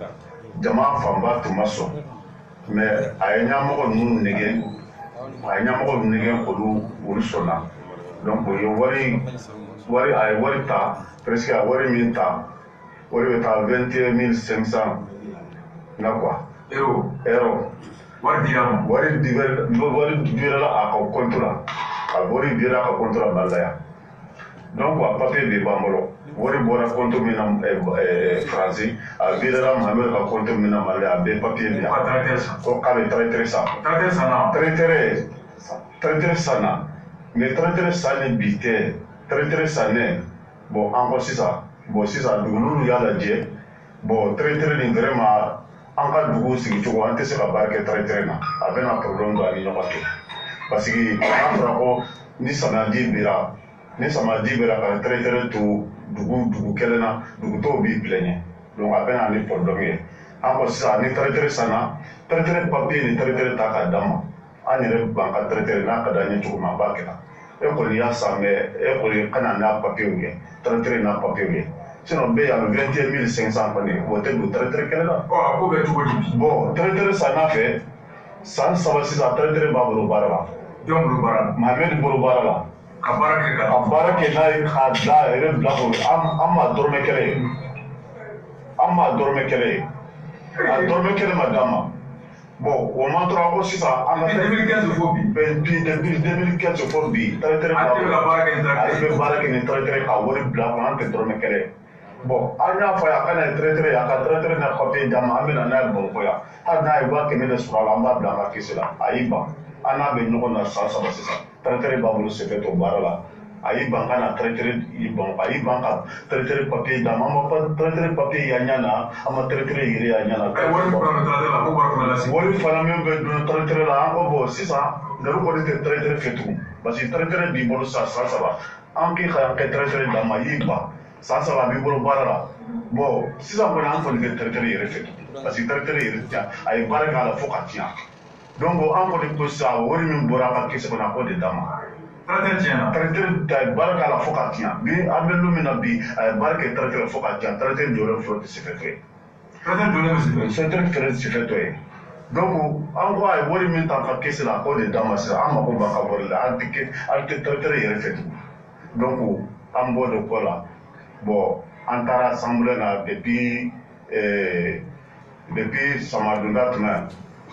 jama fanba tun ma sɔn mais a ye ɲɛmɔgɔ ninnu nɛgɛ olu sɔnna donc o ye wari a ye wari ta presque a wari min ta o de bɛ taa 21 500 na quoi. Euro. Wari dira a ka compte la a wari dira a ka compte la Mali la yan. Donc a papier de b'an bolo wari bɔra compte min na France a dira Mamadu ka compte min na Mali a bɛ papier de yan ko k'a bɛ traiteur san. Traiteur san na mais traiteur san ni bi tɛ traiteur sannen bon an ko sisan. Bon sisan dugu y'a lajɛ bon traiteur nin vraiment an ka dugu sigi cogo an tɛ se ka baara kɛ traiteur na a bɛna problème don a ni ɲɔgɔn cɛ parce que n'a fɔra ko ni samiyaji bera ka traiteur to dugu kelen na dugutɔw b'i bilɛɲɛ donc a bɛna ni problème ye an ko sisan ni traiteur sanna traiteur papier ni traiteur ta ka d'a ma an yɛrɛ b'an ka traiteur n'a ka d'an ye cogo min an b'a kɛ tan e kɔni y'a san mais e kɔni kana n'a papier ye traiteur n'a papier ye. Sinon bɛ yan 21 500 kɔni o tɛ don traiteur kelen na. A ko bɛ cogo di? Bon traiteur sanna fɛ san 3 sisan traiteur b'a bolo baara la. Jɔn bolo baara la? Mamadu bolo baara la. Ka baara kɛ n'a ye k'a da a yɛrɛ bila k'o an ma dɔrɔmɛ kelen ye. A dɔrɔmɛ kelen ma d'a ma. Bon o man tora ko sisan an ka 2015 fo bi. Depuis 2015 fo bi traiteur bɛ baara kɛ ni traiteur ka wari bila kɔnɔ an tɛ dɔrɔmɛ kelen. Bon an y'a fɔ a ka na traiteur a ka traiteur na papier d'a ma an bɛ na n'a ye Bamakɔ yan hali n'a ye 1000 de sɔrɔ a la an b'a bila an ka kɛsi la a y'i ban an n'a bɛ ɲɔgɔn na san 3 sisan traiteur b'a bolo sɛbɛn to baara la a y'i ban ka na traiteur y'i ban a y'i ban ka traiteur papier d'a ma an ma traiteur papier y'a ɲɛ na an ma traiteur yɛrɛ y'a ɲɛ na. Wari fana min bɛ don traiteur la an ko bon sisan nɛrɛ kɔni tɛ traiteur fɛ tugun parce que traiteur b'i bolo san 3 an k'i ka kɛ traiteur d'a ma y'i ban. San 3 b'i bolo baara la bon sisan kɔni an kɔni tɛ traiteur yɛrɛ fɛ parce que traiteur yɛrɛ tiɲɛ a ye baara k'a la fo ka tiɲɛ donc an kɔni ko sisan wari min bɔra a ka kɛsi kɔnɔ a k'o de d'a ma. Traiteur tiɲɛna. Traiteur a ye baara k'a la fo ka tiɲɛ bi an bɛ don min na bi a ye baara kɛ traiteur fo ka tiɲɛ traiteur jɔyɔrɔ fɔlɔ tɛ se ka to ye. Traiteur jɔyɔrɔ bɛ se ka to ye. Traiteur fɛnɛ tɛ se ka to ye donc an ko a ye wari min ta a ka kɛsi la a k'o de d'a ma sisan an mako b'a ka wari la an tɛ traiteur yɛrɛ fɛ tugun donc an b'o de ko la. Bon an taara assemblée na depuis Samadunda tuma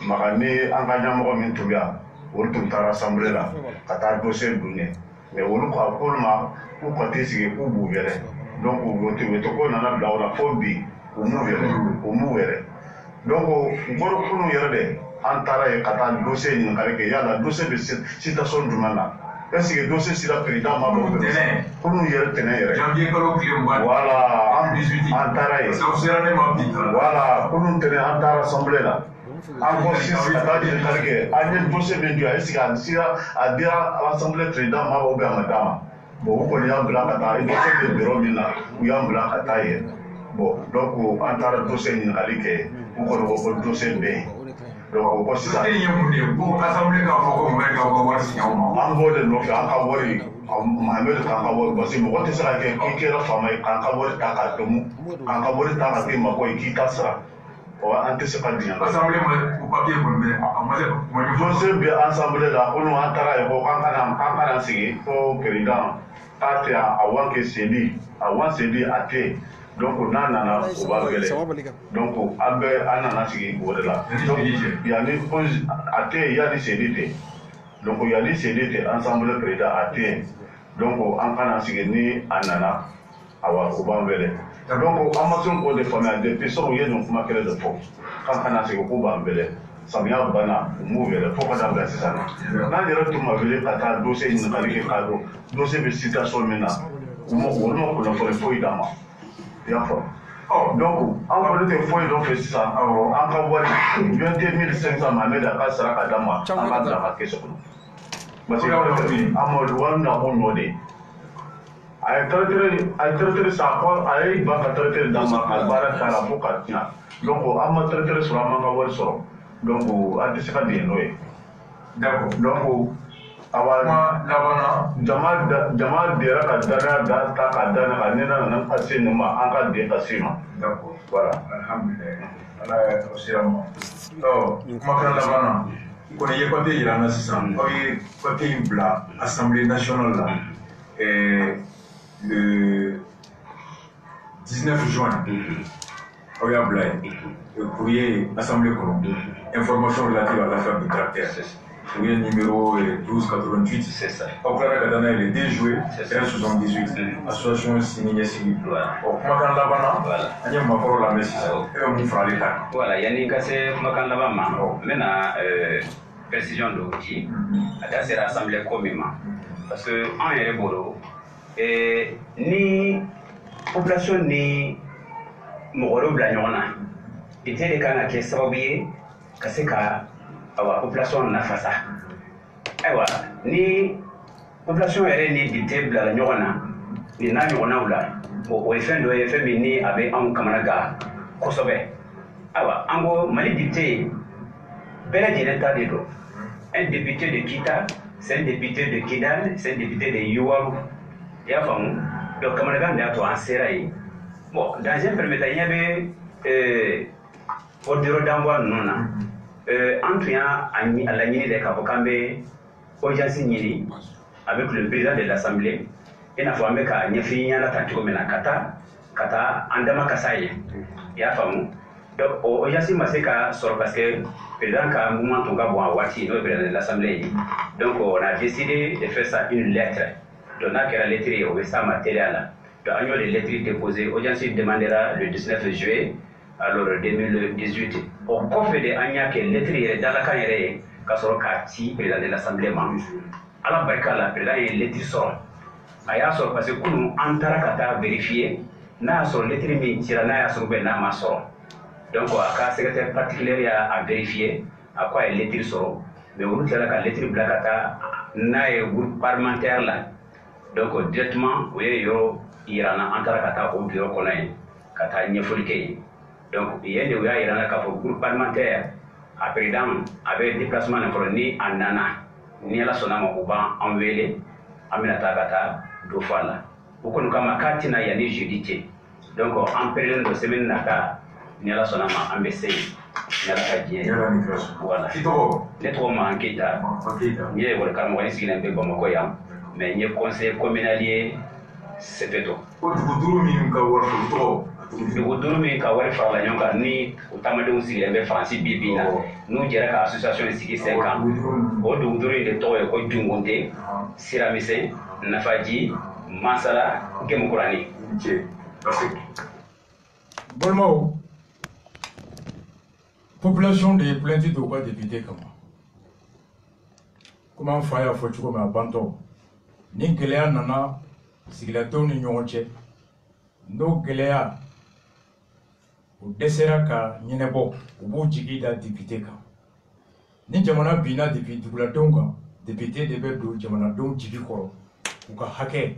Maga ni an ka ɲɛmɔgɔ min tun bɛ yan olu tun taara assemblée la ka taa dossier dun ye mais olu ko k'olu ma k'u ka t'i sigi k'u b'u yɛrɛ donc vote ko nana bila o la fo bi u m'u yɛrɛ donc n bɔra kunun yɛrɛ de an taara yen ka taa dossier ɲininkali kɛ yala dossier bɛ citation jumɛn na. Est-ce que dossier sera président ma bonne pour nous y retenir voilà en taraye voilà pour nous tenir en taraye assemblée là en conscience à ta dire que un dossier bien du est-ce qu'il a dire à l'assemblée président ma ou bien madame bon vous connaissez un blanc à taille dossier de bureau là ou un blanc à taille bon donc en taraye dossier ni alike vous connaissez le dossier B. Donc, on peut se dire pour assembler quand on va en gros de nos frères en wari Mohamed kan ka wari parce que mɔgɔ tɛ se ka kɛ k'i kɛra faama ye k'an ka wari ta k'a tomu k'an ka wari ta ka kɛ mako ye k'i ta sara an tɛ se ka diɲɛ. Assemblée ma papier kɔni bɛ a ma se dossier bɛ assemblée la ko an taara yen ko k'an kana sigi ko président k'a tɛ a wan kɛ sedi a wan sedi a tɛ donc n'a nana o b'a gɛlɛn donc an nana sigi o de la yanni a tɛ yanni sedi tɛ donc yanni sedi tɛ assemblée président a tɛ donc an kana sigi ni a nana awa o b'an wele donc an ma sɔn k'o de faamuya depuis sɔrɔ u ye nin kuma kelen de fɔ k'an kana sigi k'u b'an wele samiya banna u m'u wele fo ka taa bila sisan n'an yɛrɛ tun ma wele ka taa dossier ɲininkali kɛ k'a dɔn dossier bɛ situation min na olu ma kunnafoni foyi d'an ma i y'a faamu donc an kɔni tɛ foyi dɔ fɛ sisan an ka wari 22 500 Mohamed a ka sara ka d'an ma an ka bila ka kɛsu kɔnɔ parce que an ma wari na ko nɔ de a ye traiteur san a ye ban ka traiteur d'an ma ka baara k'a la fo ka tiɲɛ donc an ma traiteur sɔrɔ an ma ka wari sɔrɔ donc an tɛ se ka di n'o ye d'accord donc awa jama dira ka danaya ta ka danaya ka ne nana ka se nin ma an ka den ka se ma d'accord voilà alhamdulilayi ala ye tɔgɔ sira ma kumakan laban na kɔni ye papier yira an na sisan aw ye papier in bila assemblée nationale la le 19 juin aw y'a bila yen courrier assemblée kɔnɔ information relative à l'affaire du tracteur courrier numéro 1288 c'est ça aw tilara ka taa n'a ye le 2 juillet 1378 association Sini Ɲɛsigi kumakan laban na an ye maakɔrɔw lamɛn sisan e bɛ mun fara ale kan voilà yanni ka se kumakan laban ma n bɛna précision dɔw di a da sera assemblée ko min ma parce que an yɛrɛ bolo ni population ni mɔgɔ dɔw bila ɲɔgɔn na ite de kan ka kɛ sababu ye ka se ka awa population nafasa ayiwa ni population yɛrɛ ni dite bilala ɲɔgɔn na nin n'a ɲɔgɔnnaw la o ye fɛn dɔ ye fɛn min ni a bɛ anw kamana gan kosɛbɛ ayiwa an ko mali dite bɛɛ lajɛlen ta de don un député de Kita c'est un député de Kidal c'est un député de Yuwaru i y'a faamu donc kamana gan de y'a to an sera yen bon dans un premier temps il y avait ordre d'envoi ninnu na an tun y'a laɲini de k'a fɔ k'an bɛ audience ɲini avec le président de l'assemblée i n'a fɔ an bɛ ka ɲɛfɔ ɲɛna ta cogo min na ka taa an dama kasa ye i y'a faamu donc o audience ma se ka sɔrɔ parce que président ka mouvement tun ka bon a waati n'o ye président de l'assemblée ye donc on a décidé de faire ça une lettre donc n'a kɛra lettre ye o bɛ s'a ma teliya la donc an y'o de lettre déposé audience demandera le 19 juillet alors 2018 o kɔfɛ de an y'a kɛ lettre yɛrɛ dalakan yɛrɛ ye ka sɔrɔ k'a ci président de l'assemblée ma ala barika la président ye lettre sɔrɔ a y'a sɔrɔ parce que kunun an taara ka taa vérifier n'a y'a sɔrɔ lettre min cira n'a y'a sɔrɔ n'a ma sɔrɔ donc a ka secrétaire particulier y'a vérifier a ko a ye lettre sɔrɔ mais olu tilala ka lettre bila ka taa n'a ye groupe parlementaire la donc directement o ye yɔrɔ yira na an taara ka taa o bureau kɔnɔ yen ka taa ɲɛfɔli kɛ yen donc yen de u y'a yira na k'a fɔ groupe parlementaire a président a bɛ déplacement de fɔlɔ ni a nana ni ala sɔnna ma u b'an wele an bɛna taa ka taa dɔ fɔ a la o kɔni kama k'a tɛna yanni jeudi cɛ donc an périlen don semaine nata ni ala sɔnna ma an bɛ se yen ni ala ka diɲɛ voilà ne tɔgɔ Mahan Keyita n ye école karamɔgɔ ye sigilen bɛ Bamakɔ yan mais n ye conseiller communal ye Sefeto o dugu duuru min ka wari fɔ tɔgɔ dugu duuru min ka wari farala ɲɔgɔn kan ni u taamadenw sigilen bɛ Faransi bi bi in na n'u jɛra ka association sigi sen kan o dugu duuru in de tɔgɔ ye ko Jungunte Siramisɛn Nafaji Mansala Gemukurani balimaw population de ye plainte de u ka député kama komi an fa y'a fɔ cogo min a bantɔ ni gɛlɛya nana sigiladenw ni ɲɔgɔn cɛ n'o gɛlɛya o dɛsɛra ka ɲɛnɛbɔ u b'u jigi da député kan ni jamana binna duguladenw kan député de bɛ don jamanadenw jigi kɔrɔ u ka hakɛ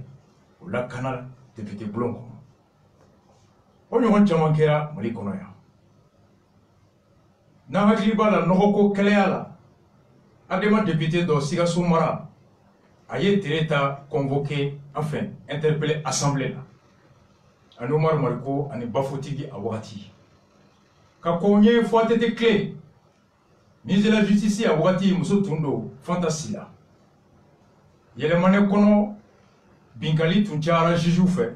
u lakana député bulon kɔnɔ o ɲɔgɔn caman kɛra Mali kɔnɔ yan n'an hakili b'a la nɔgɔko kɛlɛya la adama député dɔ Sikaso mara a ye tere ta convoqué enfin interpellé assemblée la ani Umaru Mariko ani Bafotigi a wagati ka ko ɲɛ fɔ tete clé ministre de la justice a wagati muso tun don Fanta Sila yɛlɛmane kɔnɔ binkali tun cayara juge fɛ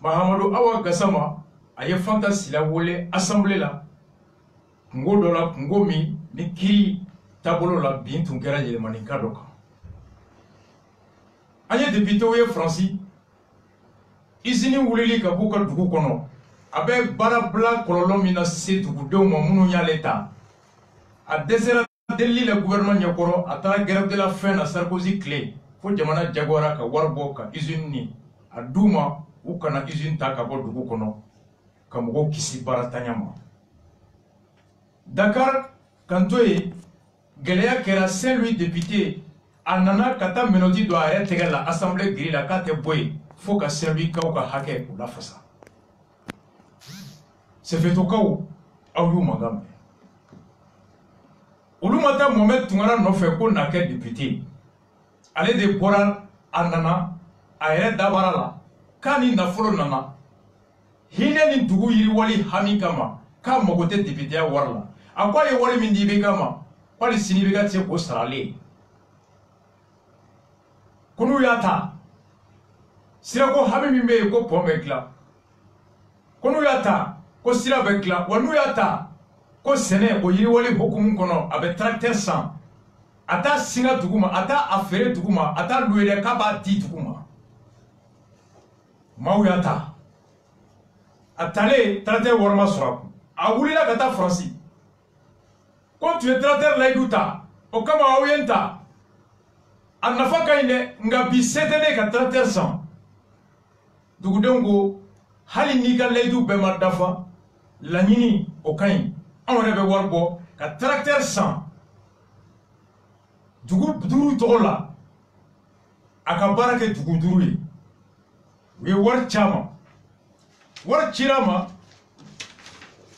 Mahamadu Awa Gassama a ye Fanta Sila wele assemblée la kungo dɔ la kungo min ni kiri taabolo la bin tun kɛra yɛlɛmanika dɔ kan an ye député ye Fransi usine wulili ka b'u ka dugu kɔnɔ a bɛ baara bila kɔlɔlɔ min na se dugudenw ma minnu y'ale ta a dɛsɛra delili la gouvernement ɲɛkɔrɔ a taara grève de la faim na Sarkozy tile fo jamana jagoyara ka wari bɔ ka usine ni a d'u ma u kana usine ta ka bɔ dugu kɔnɔ ka mɔgɔw kisi baaratanya ma Dakar kan to yen gɛlɛya kɛra Saint-Louis député a nana ka taa minɛnti don a yɛrɛ tɛgɛ la assemblée grille la k'a tɛ bɔ yen fo ka Saint-Louis kaw ka hakɛ u lafasa Sefetokaw aw y'u mankan mɛn olu ma taa Mohamed Tunkara nɔfɛ ko na kɛ député ale de bɔra a nana a yɛrɛ dabara la k'a ni nafolo nana hinɛ ni dugu yiriwali hami kama k'a mago tɛ députéya wari la a ko a ye wari min di bɛ kama hali sini bɛ ka se k'o saralen ko n'u y'a ta sira ko hami min bɛ yen ko pɔn bɛ dilan ko n'u y'a ta ko sira bɛ dilan wa n'u y'a ta ko sɛnɛ o yiriwali hukumu kɔnɔ a bɛ tracteur san a t'a singa dugu ma a t'a a feere dugu ma a t'a loué dɛ k'a b'a di dugu ma maaw y'a ta a talen tracteur wari ma sɔrɔ a kun a wulila ka taa Faransi ko tun ye tracteur layidu ta o kama aw ye n ta a nafa ka ɲi dɛ nka bi se tɛ ne ka tracteur san dugudenw ko hali n'i ka layidu bɛɛ ma dafa laɲini o ka ɲi anw yɛrɛ bɛ wari bɔ ka tracteur san dugu duuru tɔgɔ la a ka baara kɛ dugu duuru ye u ye wari caman wari cira ma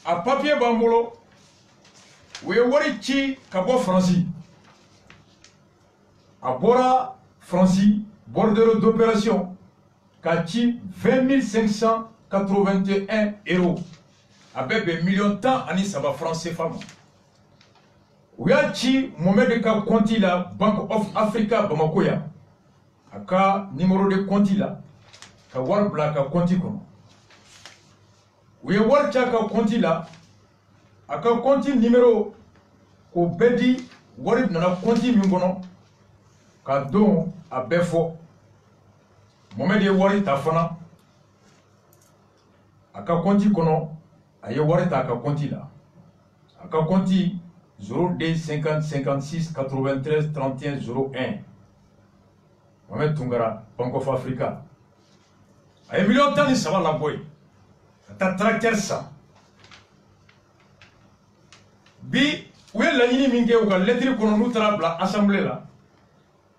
a papier b'an bolo u ye wari ci ka bɔ Faransi a bɔra Faransi bordereau d'opération ka ci 20 581 euros a bɛ bɛn $10,3 francs CFA ma u y'a ci Mohamed ka compte la Bank of Africa Bamako ya a ka numéro de compte la ka wari bila a ka compte kɔnɔ u ye wari ci a ka compte la a ka compte numéro k'o bɛɛ di wari nana compte min kɔnɔ ka don a bɛɛ fɔ Mohamed ye wari ta fana a ka compte kɔnɔ a ye wari ta a ka compte la a ka compte 02 50 56 93 31 01 Mohamed Tunkara Bank of Africa a ye $13 labɔ yen ka taa tracteur san bi u ye laɲini min kɛ u ka lettre kɔnɔ n'u taara bila assemblée la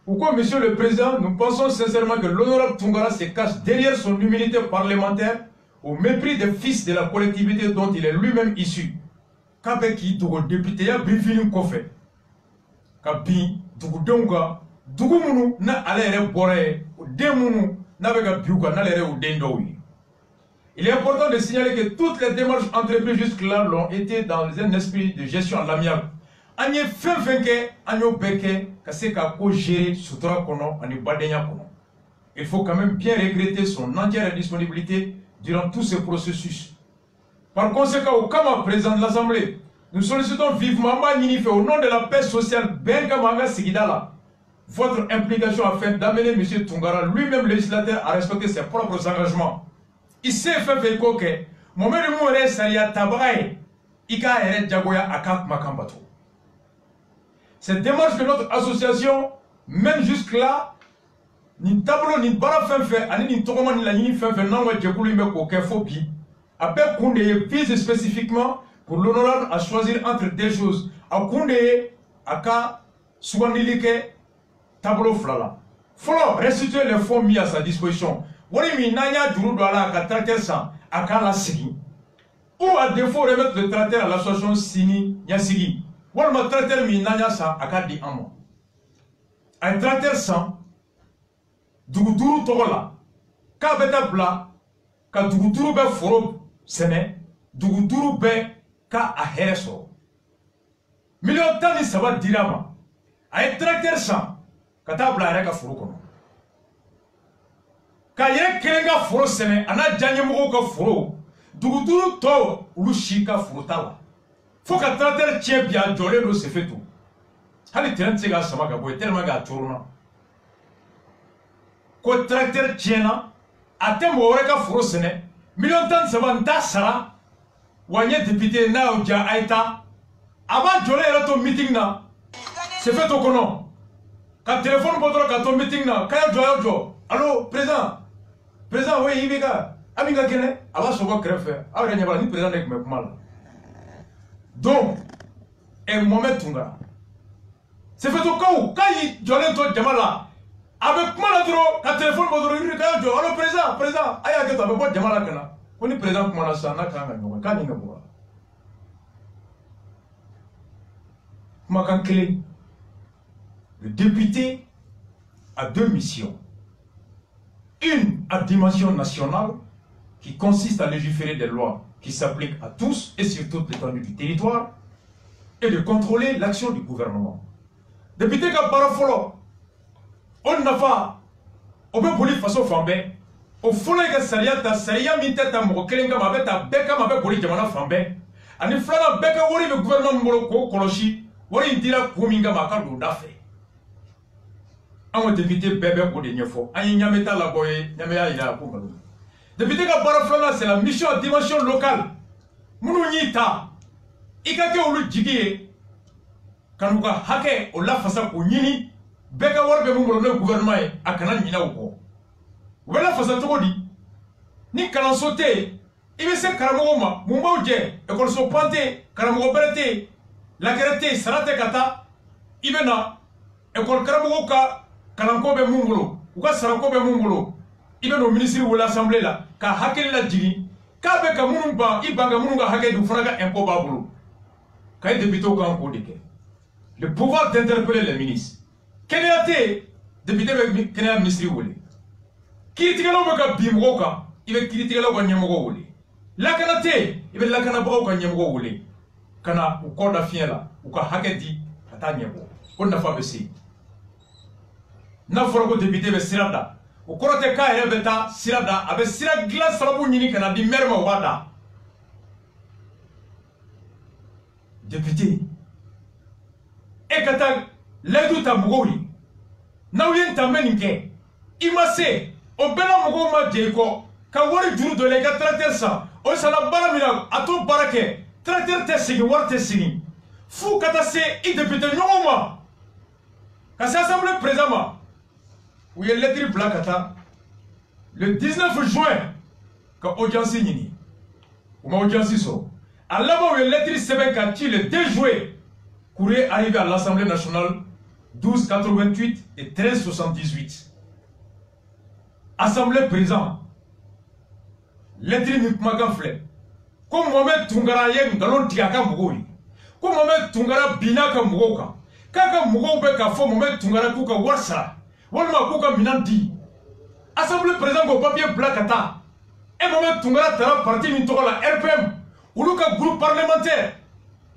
ou quoi, Monsieur le Président, nous pensons sincèrement que l'honorable Tunkara se cache derrière son humilité parlementaire au mépris des fils de la collectivité dont il est lui-même issu. Qu'avec qui dogo député ya bifini kofe, kabi dogo donga, dogo munu na alere bore, demunu na bega biuka na lere ou dendoui. Il est important de signaler que toutes les démarches entreprises jusque-là l'ont été dans un esprit de gestion à l'amiable. Anye fenfenke, anyo beke, kase ka ko gérer sutura kono, ani badenya kono. Il faut quand même bien regretter son entière disponibilité durant tous ces processus. Par conséquent, au Kama, président de l'Assemblée, nous sollicitons vivement Maninife au nom de la paix sociale Benkamaga Sigidala, votre implication afin d'amener M. Tunkara, lui-même législateur, à respecter ses propres engagements. Il sait faire que, moment de mourir, Salia Tabaye, Ika Ere Djagoya Akak Makambato. Cette démarche de notre association, même jusque-là, ni tableau, ni bara fenfe, ani ni togoma ni la ni fenfe, non, ouais, djekulu me koke fobi. Après Koundé vise spécifiquement pour l'honorable à choisir entre deux choses. A Koundé, aka souvendilike tableau flala. Follow, restituer les fonds mis à sa disposition. Wari mi nanya duru douala aka tracteur sans aka la sigi. Ou à défaut remettre le tracteur à l'association Sini Nyasigi. Wari ma tracteur mi nanya sans aka di amo. Un tracteur sans duguduru togola. Ka beta bla ka duguduru be foro sene duguduru be ka a here sɔrɔ miliyɔn 13 dira ma a ye tracteur san ka taa bila a yɛrɛ ka foro kɔnɔ k'a yɛrɛ kelen ka foro sɛnɛ a n'a diyaɲɛmɔgɔw ka foro duguduru tɔw olu si ka foro t'a la fo ka tracteur tiɲɛ bi a jɔlen don Sefeto hali terrain tɛ se k'a sama ka bɔ yen tellement que a coronna ko tracteur tiena ate mo wore ka furo sene million tan sabanta sara wanye député na oja aita aba jole era to meeting na c'est fait au kono ka téléphone bodro ka to meeting na ka jo allo président oui ibika aminga kene aba soba krefe awre nyabala ni président nek me mal donc un moment tunga c'est fait au cas où kai jole to jamala avec moi là trop ka téléphone bodro iri ka jo allo président aya ke to be bo jamala kana ko ni président kuma na sa na ka nga ka ni ngabo Makankele, le député a deux missions. Une à dimension nationale qui consiste à légiférer des lois qui s'appliquent à tous et sur toute l'étendue du territoire et de contrôler l'action du gouvernement. Député qui a parafolo, on n'a pas, on peut polir façon fambé, au fond que saria minte ta mo kelenga mabe ta beka mabe polir jamana fambé, ani flana beka wori le gouvernement moloko koloshi. Wari dira kuminga makalo dafe. Amo député bébé ko de nyefo. Ayi nyameta la boye, nyamea ila ko ngalo. Député ka baraflana c'est la mission à dimension locale. Munu nyita. Ikake olu jigiye. Kanuka hake o la fasa ko nyini. Beka warbe mu ngolo gouvernement e akana nyina uko. Wala fasa to di. Ni kana sauter. Ibe se karamo ma, mumba uje, école so pante, karamo berete. La guerre sarate kata ibena école karamogo ka kalanko be mungolo uka sarako be mungolo ibeno ministre ou l'assemblée la ka hakeli la jigi ka be ka munumba ibanga mununga hakeli du fraga impôt babulu kay député kan ko dike le pouvoir d'interpeller les ministres kenate député be kenaya ministre wole kritikalo be ka bimgo ka ibe kritikalo ko nyemogo wole la kanate ibe la kana bago ka nyemogo wole kana ukoda fiela uka hakedi atanyebo ko nafa besi na foroko député be sirada ukorote ka hebeta sirada abe sira glace sababu nyini kana di merma wada député ekata ledu tamugoyi na uyen tamenike imase obela mugo ma jeko ka wori juru do le ga tracteur sa o sala baramina ato barake tracteur te sigi warte sigi fou kata se i député nyoma ka sa assemblée présentement où il lettre blakata le 19 juin ka audience nyini ou ma audience so alaba où il lettre seben ka ti le 2 juin courrier arrivé à l'Assemblée nationale 1288 et 1378 assemblée présent lettre mi maganfle comme Mohamed Tungara yeng galon tiaka mugoi comme Mohamed Tungara binaka mugoka kaka mugo be ka fo Mohamed Tungara kuka warsa walma kuka minanti assemblée présent ko papier blakata et Mohamed Tungara tara parti min tokola RPM uluka groupe parlementaire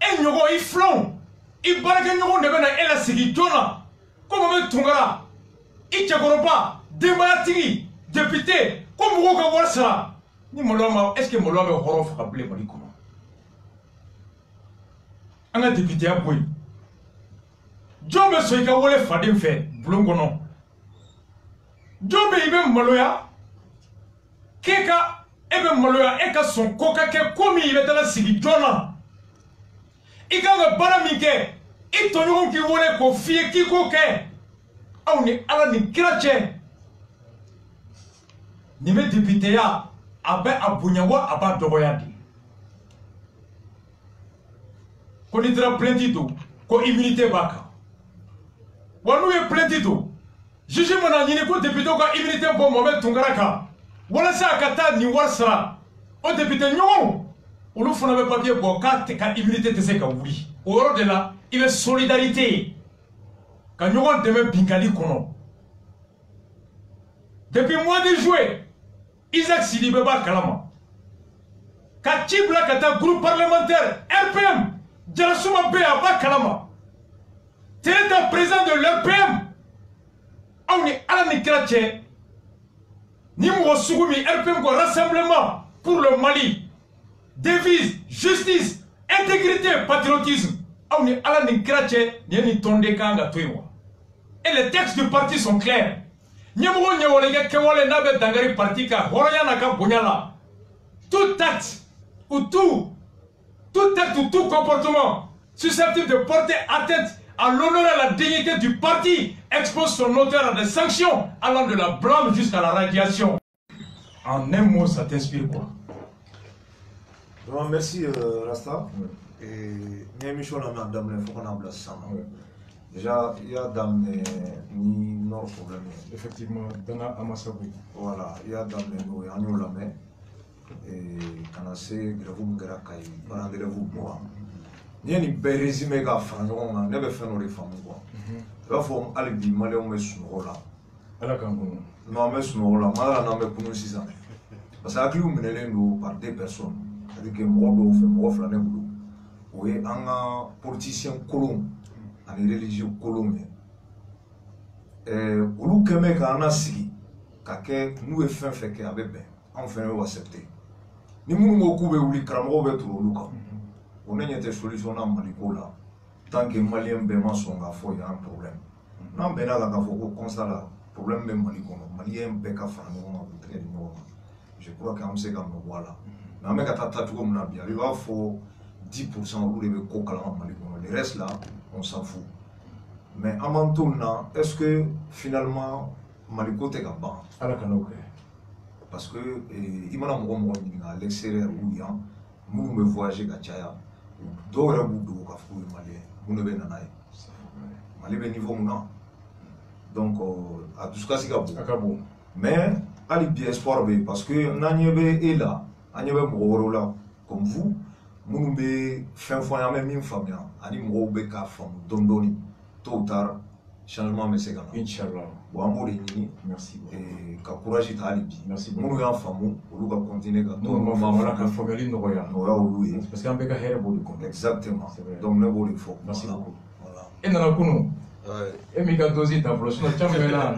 et nyogo i flon i baraka nyogo ne bena ela sigi jona comme Mohamed Tungara i tchekoropa dematigi député comme mugo ka warsa ni moloma est-ce que moloma horo fa blé mali kono anga député aboy jombe soika wole fadem fe blongono jombe ibe maloya keka ebe maloya eka son koka ke komi ibe tala sigi jona ikanga baramike itonyo ki wole ko fie ki ko ke au ni ala ni krache ni me député ya abe abunyawa aba dogoyadi ko ni dra plentito ko immunité baka wanu ye plentito juge mona nyini ko député ko immunité bo Mohamed Tungara ka wala sa kata ni warsara o député nyon olu fona be papier bo ka te ka immunité te se ka wuri o ro de la il est solidarité ka nyon deme bingali kono depuis mois de juillet Isaac Sidibé ba kalama ka tibla kata groupe parlementaire RPM Jarasuma Bea ba kalama t'es président de l'RPM on est à la nikrache ni mo sugumi RPM ko rassemblement pour le Mali devise justice intégrité patriotisme on est à la nikrache ni tonde kanga toiwa et les textes du parti sont clairs Nyemgo nyewolege kewole nabe dangari parti ka horoya naka bonyala. Tout acte ou tout acte ou tout comportement susceptible de porter atteinte à l'honneur et à la dignité du parti expose son auteur à des sanctions allant de la blâme jusqu'à la radiation. En un mot, ça t'inspire quoi? Merci Rasta. Et l'émission là, madame, il faut qu'on en place ça. Déjà, il y a dans ni non problème. Effectivement, dans la Amassabou. Voilà, il y a dans les nous et en la main. Et quand on sait que vous me garacaille, rendez-vous moi. Il y a une belle résumé qu'a fait, on a never fait nos réformes. La forme, allez, dit, malais, on met son rôle là. Non, mais son rôle là, malais, on a mis pour nous 6 ans. Parce que la clé, on menait nous par des personnes. C'est-à-dire que moi, je fais moi, je fais un boulot. Oui, un politicien colon, un religieux colon. Olu keme ka ana sigi ka kɛ n'u ye fɛn fɛn kɛ a bɛ bɛn anw fɛnɛ bɛ accepter ni minnu ko k'u bɛ wuli karamɔgɔw bɛ turu olu kan o ne ɲɛ tɛ solution na Mali ko la tant que maliyɛn bɛɛ ma sɔn k'a fɔ y a un problème n'an bɛnna la k'a fɔ ko constat la problème bɛ Mali kɔnɔ maliyɛn bɛɛ ka fara ɲɔgɔn kan k'u tɛgɛ di ɲɔgɔn ma je crois que an bɛ se ka nɔ bɔ a la mais an bɛ ka taa taacogo min na bi a b'a fɔ 10% olu de bɛ ko kalama Mali kɔnɔ le reste là on s'en fout. Mais en maintenant, est-ce que finalement Maliko te ban? Parce que il m'a à l'extérieur où il y a nous me voyager Gachaya, d'autres bouts à fouiller malien, vous ne venez pas. Mali est niveau mouna. Donc à tout ce cas c'est bon. Mais à bien espoir parce que Nanyebe est là, Nanyebe Moro comme vous, nous be fin fois même une famille, ani Moro be ka femme dondoni. Tôt ou tard, changement mais c'est gagné. Inch'Allah. Bon, amour et merci. Et ka courage est alibi. Merci. Nous y'en famille, on va continuer à nous maman ka famille no roya. No ya olu. Parce qu'un béga here body. Exactement. Donc ne voulez faut. Merci beaucoup. Voilà. Et dans la kuno. Et mi ka dosi ta floche no chamela.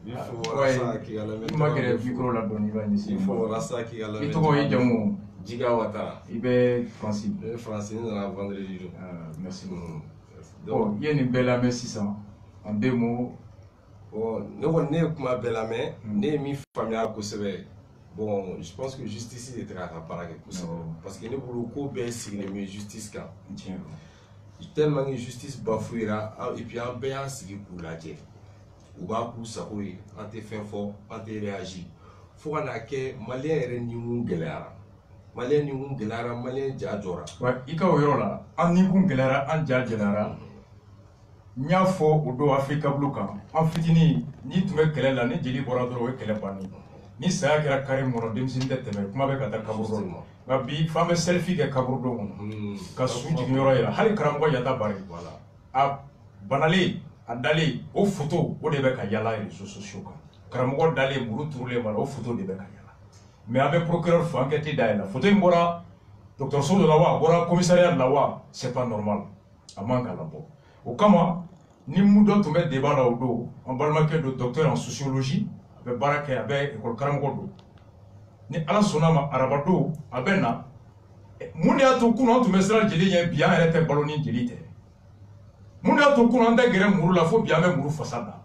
Il faut voir ça qui a la même. Magere micro la doni va ici. Il faut voir ça qui a la même. Il faut y jamu. Gigawata. Il est français. Français dans la vendredi. Merci beaucoup. Bon, il y a une belle amie 600. En 2 mots. Bon, nous on est comme belle amie. Nous mi famille à Kosovo. Bon, je pense que justice est très rapide à Kosovo. Parce que nous voulons qu'on baisse les justice quand. Tellement de justice bafouera et puis en béant ce qui pour la guerre. Ou bien pour ça oui, en te fait fort, en te réagir. Faut qu'on a que Malien est ni galère. Malien ni galère, Malien jadora. Ouais, il y a là. En ni galère, en jadora. Nya fo o do Afrika bluka en fitini ni tume kele la ni jeli bora do kele bani ni saya kera karim mono demsin tete me kuma be kata kaburo nga bi femme selfie ke kaburo do ka suji nyoro ira hali karamgo yata bari wala a banali adali o photo o de be ka yala réseaux sociaux ka karamgo dali muru turule mala o photo de be ka yala mais avec procureur faut enquêter daila photo imbora docteur so de la wa bora commissariat de la wa c'est pas normal a manka la bo au kama ni mudo to met débat là do on balma ke do docteur en sociologie be barake avec école karamgo do ni ala sonama arabado abena mun ya to kuno to mesra jeli ya bien était baloni jeli te mun ya to kuno anda gere muru la fo bien me muru fasada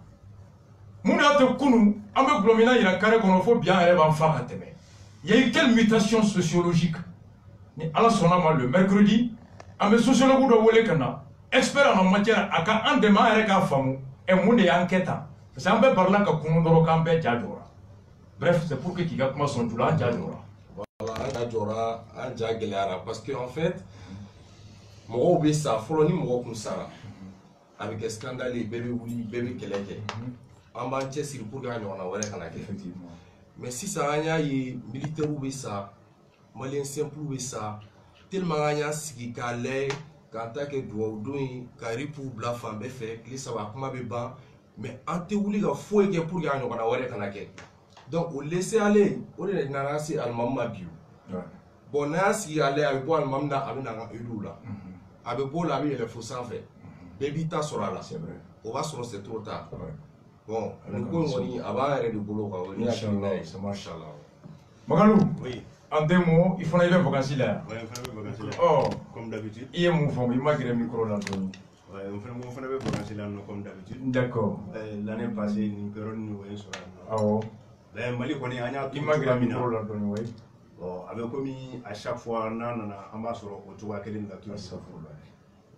mun ya to kuno ambe glomina ira kare kono fo bien elle va fa kateme il y a eu quelle mutation sociologique ni ala sonama le mercredi ambe sociologue do wole kana expert en matière aka en démarrer ka famu et mun de enquêta parce que ambe parla ka kuno doro kambe jadora. Bref, c'est pour que tu gardes son tour là, voilà, Djora, parce que en fait, mon obé ça, follow ni mon comme ça, avec un scandale, bébé keleke. En banque, c'est pour gagner, on a ouais, effectivement. Mais si ça a y militaire ou ça, malien simple ou ça, tellement gagné ce qui calait, quand t'as que doit ou douin, carré pour bla femme fait, que ça va comme un bébé, mais en théorie, il faut que pour gagner, on a ouais, donc, on laisse aller, on est dans la série Almama Bio. Bon, là, si aller avec moi, Almamna, avec un élu là. Avec moi, la vie, il faut s'en faire. Baby, ta sera là. C'est vrai. On va se c'est trop tard. Bon, nous pouvons avant de boulot. C'est machallah. Magalou, oui. En 2 mots, il faut aller vacances là. Ouais, il faut aller vacances là. Oh, comme d'habitude. Il est mon fond, il m'a grillé le micro là. on fait commencer là comme d'habitude. D'accord. L'année passée, une période nous voyons sur la. Ah ouais. Ben Mali connaît un an. Bon, avec commis à chaque fois on a ambassadeur au Touba Kelim la tout ça.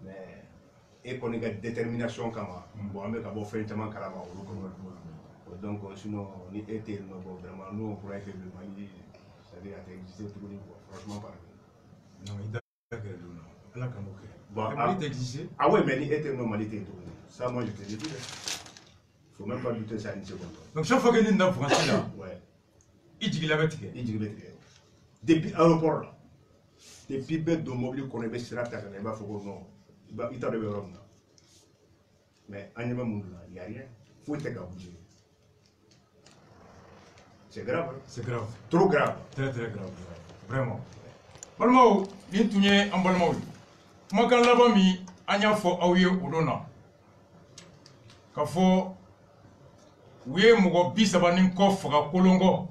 Mais et qu'on ait détermination comme bon avec avoir fait tellement carrément. Donc sinon on était vraiment nous on pourrait que le Mali c'est-à-dire exister tout le niveau franchement pas. Non il d'accord non. Là comme OK. Bon, le Mali existait. Ah ouais mais il était normalité tout. Ça moi je te dis. Faut même pas douter ça une seconde. Donc chaque fois que nous dans français là. Ouais. Il dit qu'il avait tiré. Depuis l'aéroport là. Depuis bête de mobile qu'on avait sur la terre, il va falloir non. Il t'a réveillé là. Mais en y va monde là, il y a rien. Faut être bouger. C'est grave. Hein? C'est grave. Trop grave. Très très grave. Vraiment. Balmao, il tourné en balmao. Moi quand là-bas mi, anya fo awiye odona. Ka fo wiye mugo bisaba nin ko faga kolongo.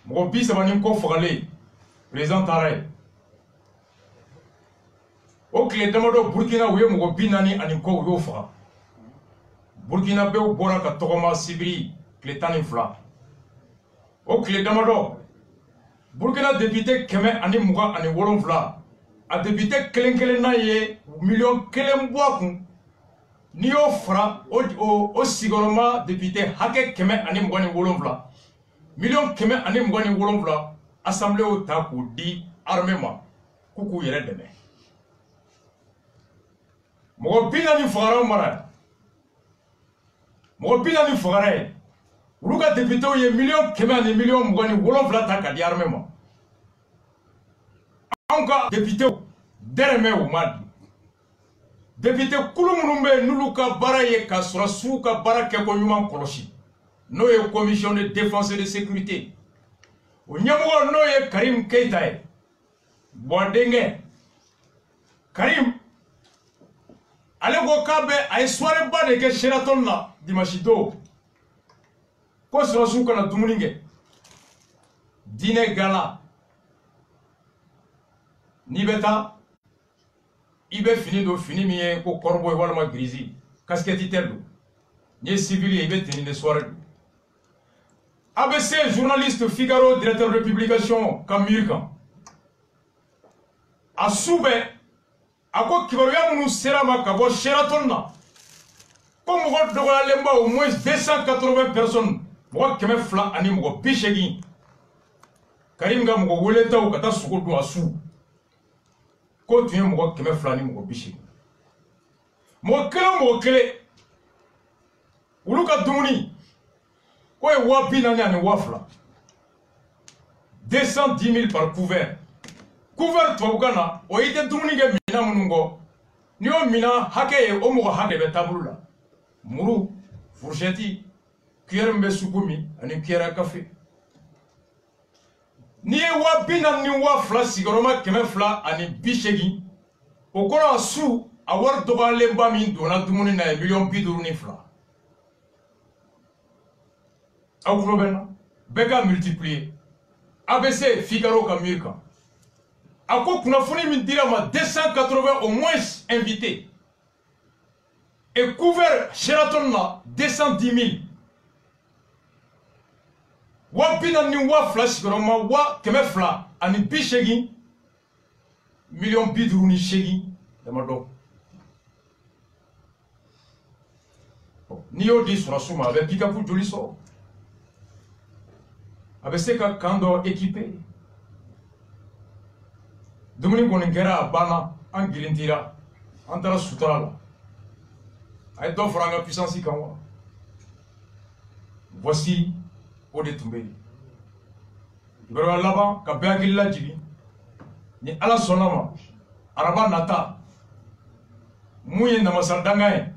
Mugo bisaba nin ko faga le. Président Taray. O kile damado Burkina wiye mugo binani ani ko wiyo faga. Burkina be bora ka togoma sibiri kile tani fla. O kile damado Burkina député keme ani muga ani wolonfla. A député kelen na ye million kelen boakun. Ni yo fra o sigoroma député hake keme ani muga ni wolonfla. Million keme ani muga ni wolonfla. Assemblée o ta ko di armée ma kuku yere deme. Mo bina ni fara mara. Mo bina ni fara. Uluka député o ye million keme ani million muga ni wolonfla ta ka di armée ma. Anka député dereme o madi. Député kulumulumbe nuluka bara ye ka sura suka bara ke ko nyuma koloshi. No ye commission de défense et de sécurité. O nyamugo no ye Karim Keita e. Bondenge. Karim ale go kabe ay soirée ba de ke Sheraton la dimanche do. Ko sura suka na dumuninge. Dîner gala. Ni beta ibe fini do fini mi ko corbo wala ma grisi casquette terdo ni civil ibe teni de soirée ABC journaliste Figaro directeur de publication Kamirkan asube ako kibaru ya munu serama ka bo Sheraton na ko mo do lemba au moins 280 personnes mo keme fla ani mo bishegi Karim ga mo wole taw ka ta suko do asu ko tu ye mɔgɔ 200 ni mɔgɔ 80 mɔgɔ kelen olu ka dumuni ko ye 40 ani 200 210 000 par couvert tubabukan na o i tɛ dumuni kɛ mina minnu kɔ ni y'o mina hakɛ ye o mɔgɔ hakɛ bɛ taabolo la muru fourchette cuillère min bɛ supu min ani cuillère à café ni ye 40 ni 200 sigiyɔrɔma 200 ani 80 o kɔrɔ a su a wari dɔgɔyalenba min donna dumuni na ye $50,000 aw tulo bɛ na bɛɛ ka multiplier ABC Figaro ka mur kan a ko kunnafoni min dira ma 280 au moins invités et couvert Sheraton na 210 000 wapina ni wa flash goroma wa keme fla ani bi shegi million bidru ni shegi dama do ni yo di sura suma avec pikapu joli so avec ce ka kando équipé dumuni ko ngera bana an gilintira antara sutra la ay do franga puissance kanwa voici o de tumbe ibero laban ka beagil la jigi ni ala sonama araba nata muye na masardanga e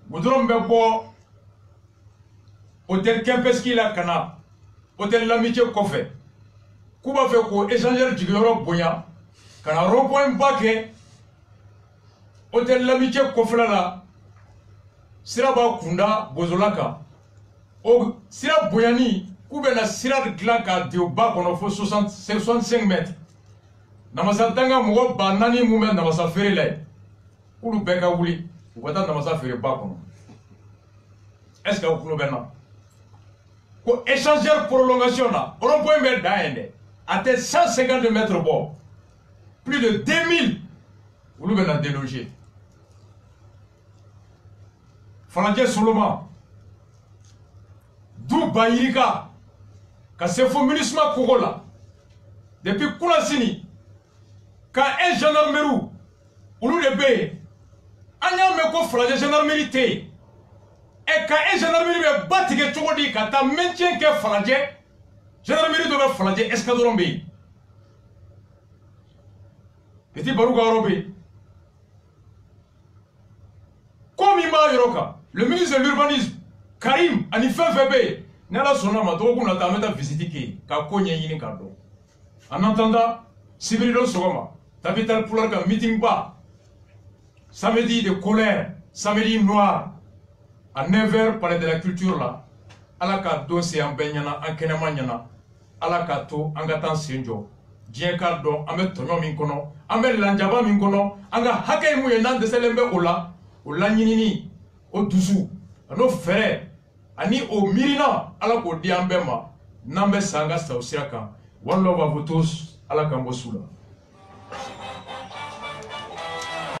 gudron be bo hôtel Kempeski la kana hôtel l'amitié kofe kuba fe ko échangeur jigi yoro bonya kana rond-point bake hôtel l'amitié kofe la siraba kunda bozolaka o sira boyani kube na sira glan ka dio ba kono fo 65 mètres namasa danga mo ba nani mumen namasa fere lay k'olu bɛɛ ka wuli u ka taa namasa feere ba kɔnɔ est ce que aw tulo bɛ n na ko échangeur prolongation na rond-point bɛ dan yen dɛ a tɛ 150 mètres bɔ plus de 2000 olu bɛ na déloger Falajɛ Soloma du Bayirika ka se fo MINUSMA kogo la depuis Kunasini ka un gendarmerie olu de bɛ yen an y'a mɛn ko Falajɛ gendarmerie tɛ yen ka un gendarmerie bɛ ba tigɛ cogo di ka taa maintien kɛ Falajɛ gendarmerie dɔ bɛ Falajɛ escadron bɛ yen Petit Barou ka yɔrɔ bɛ yen ko min b'a yɔrɔ kan le ministre de l'urbanisme Karim ani fɛn fɛn bɛ yen ni Ala sɔnna ma dɔgɔkun na ta an bɛ taa visite kɛ ka ko ɲɛɲini k'a dɔn en attendant sibiri don sɔgɔma Tabital Pulaar ka meeting ba samedi de colère samedi noir à 9h palais de la culture là Ala ka don se an bɛɛ ɲɛna an kɛnɛma ɲɛna Ala ka to an ka taa sen jɔ diɲɛ k'a dɔn an bɛ tɔɲɔ min kɔnɔ an bɛ lanjaba min kɔnɔ an ka hakɛ ye mun ye n'an dɛsɛlen bɛ o la o laɲinini o dusu n'o fɛrɛ ani o miirina Ala k'o di an bɛɛ ma n'an bɛ sa an ka sa o sira kan one love à vous tous Ala k'an bɔ su la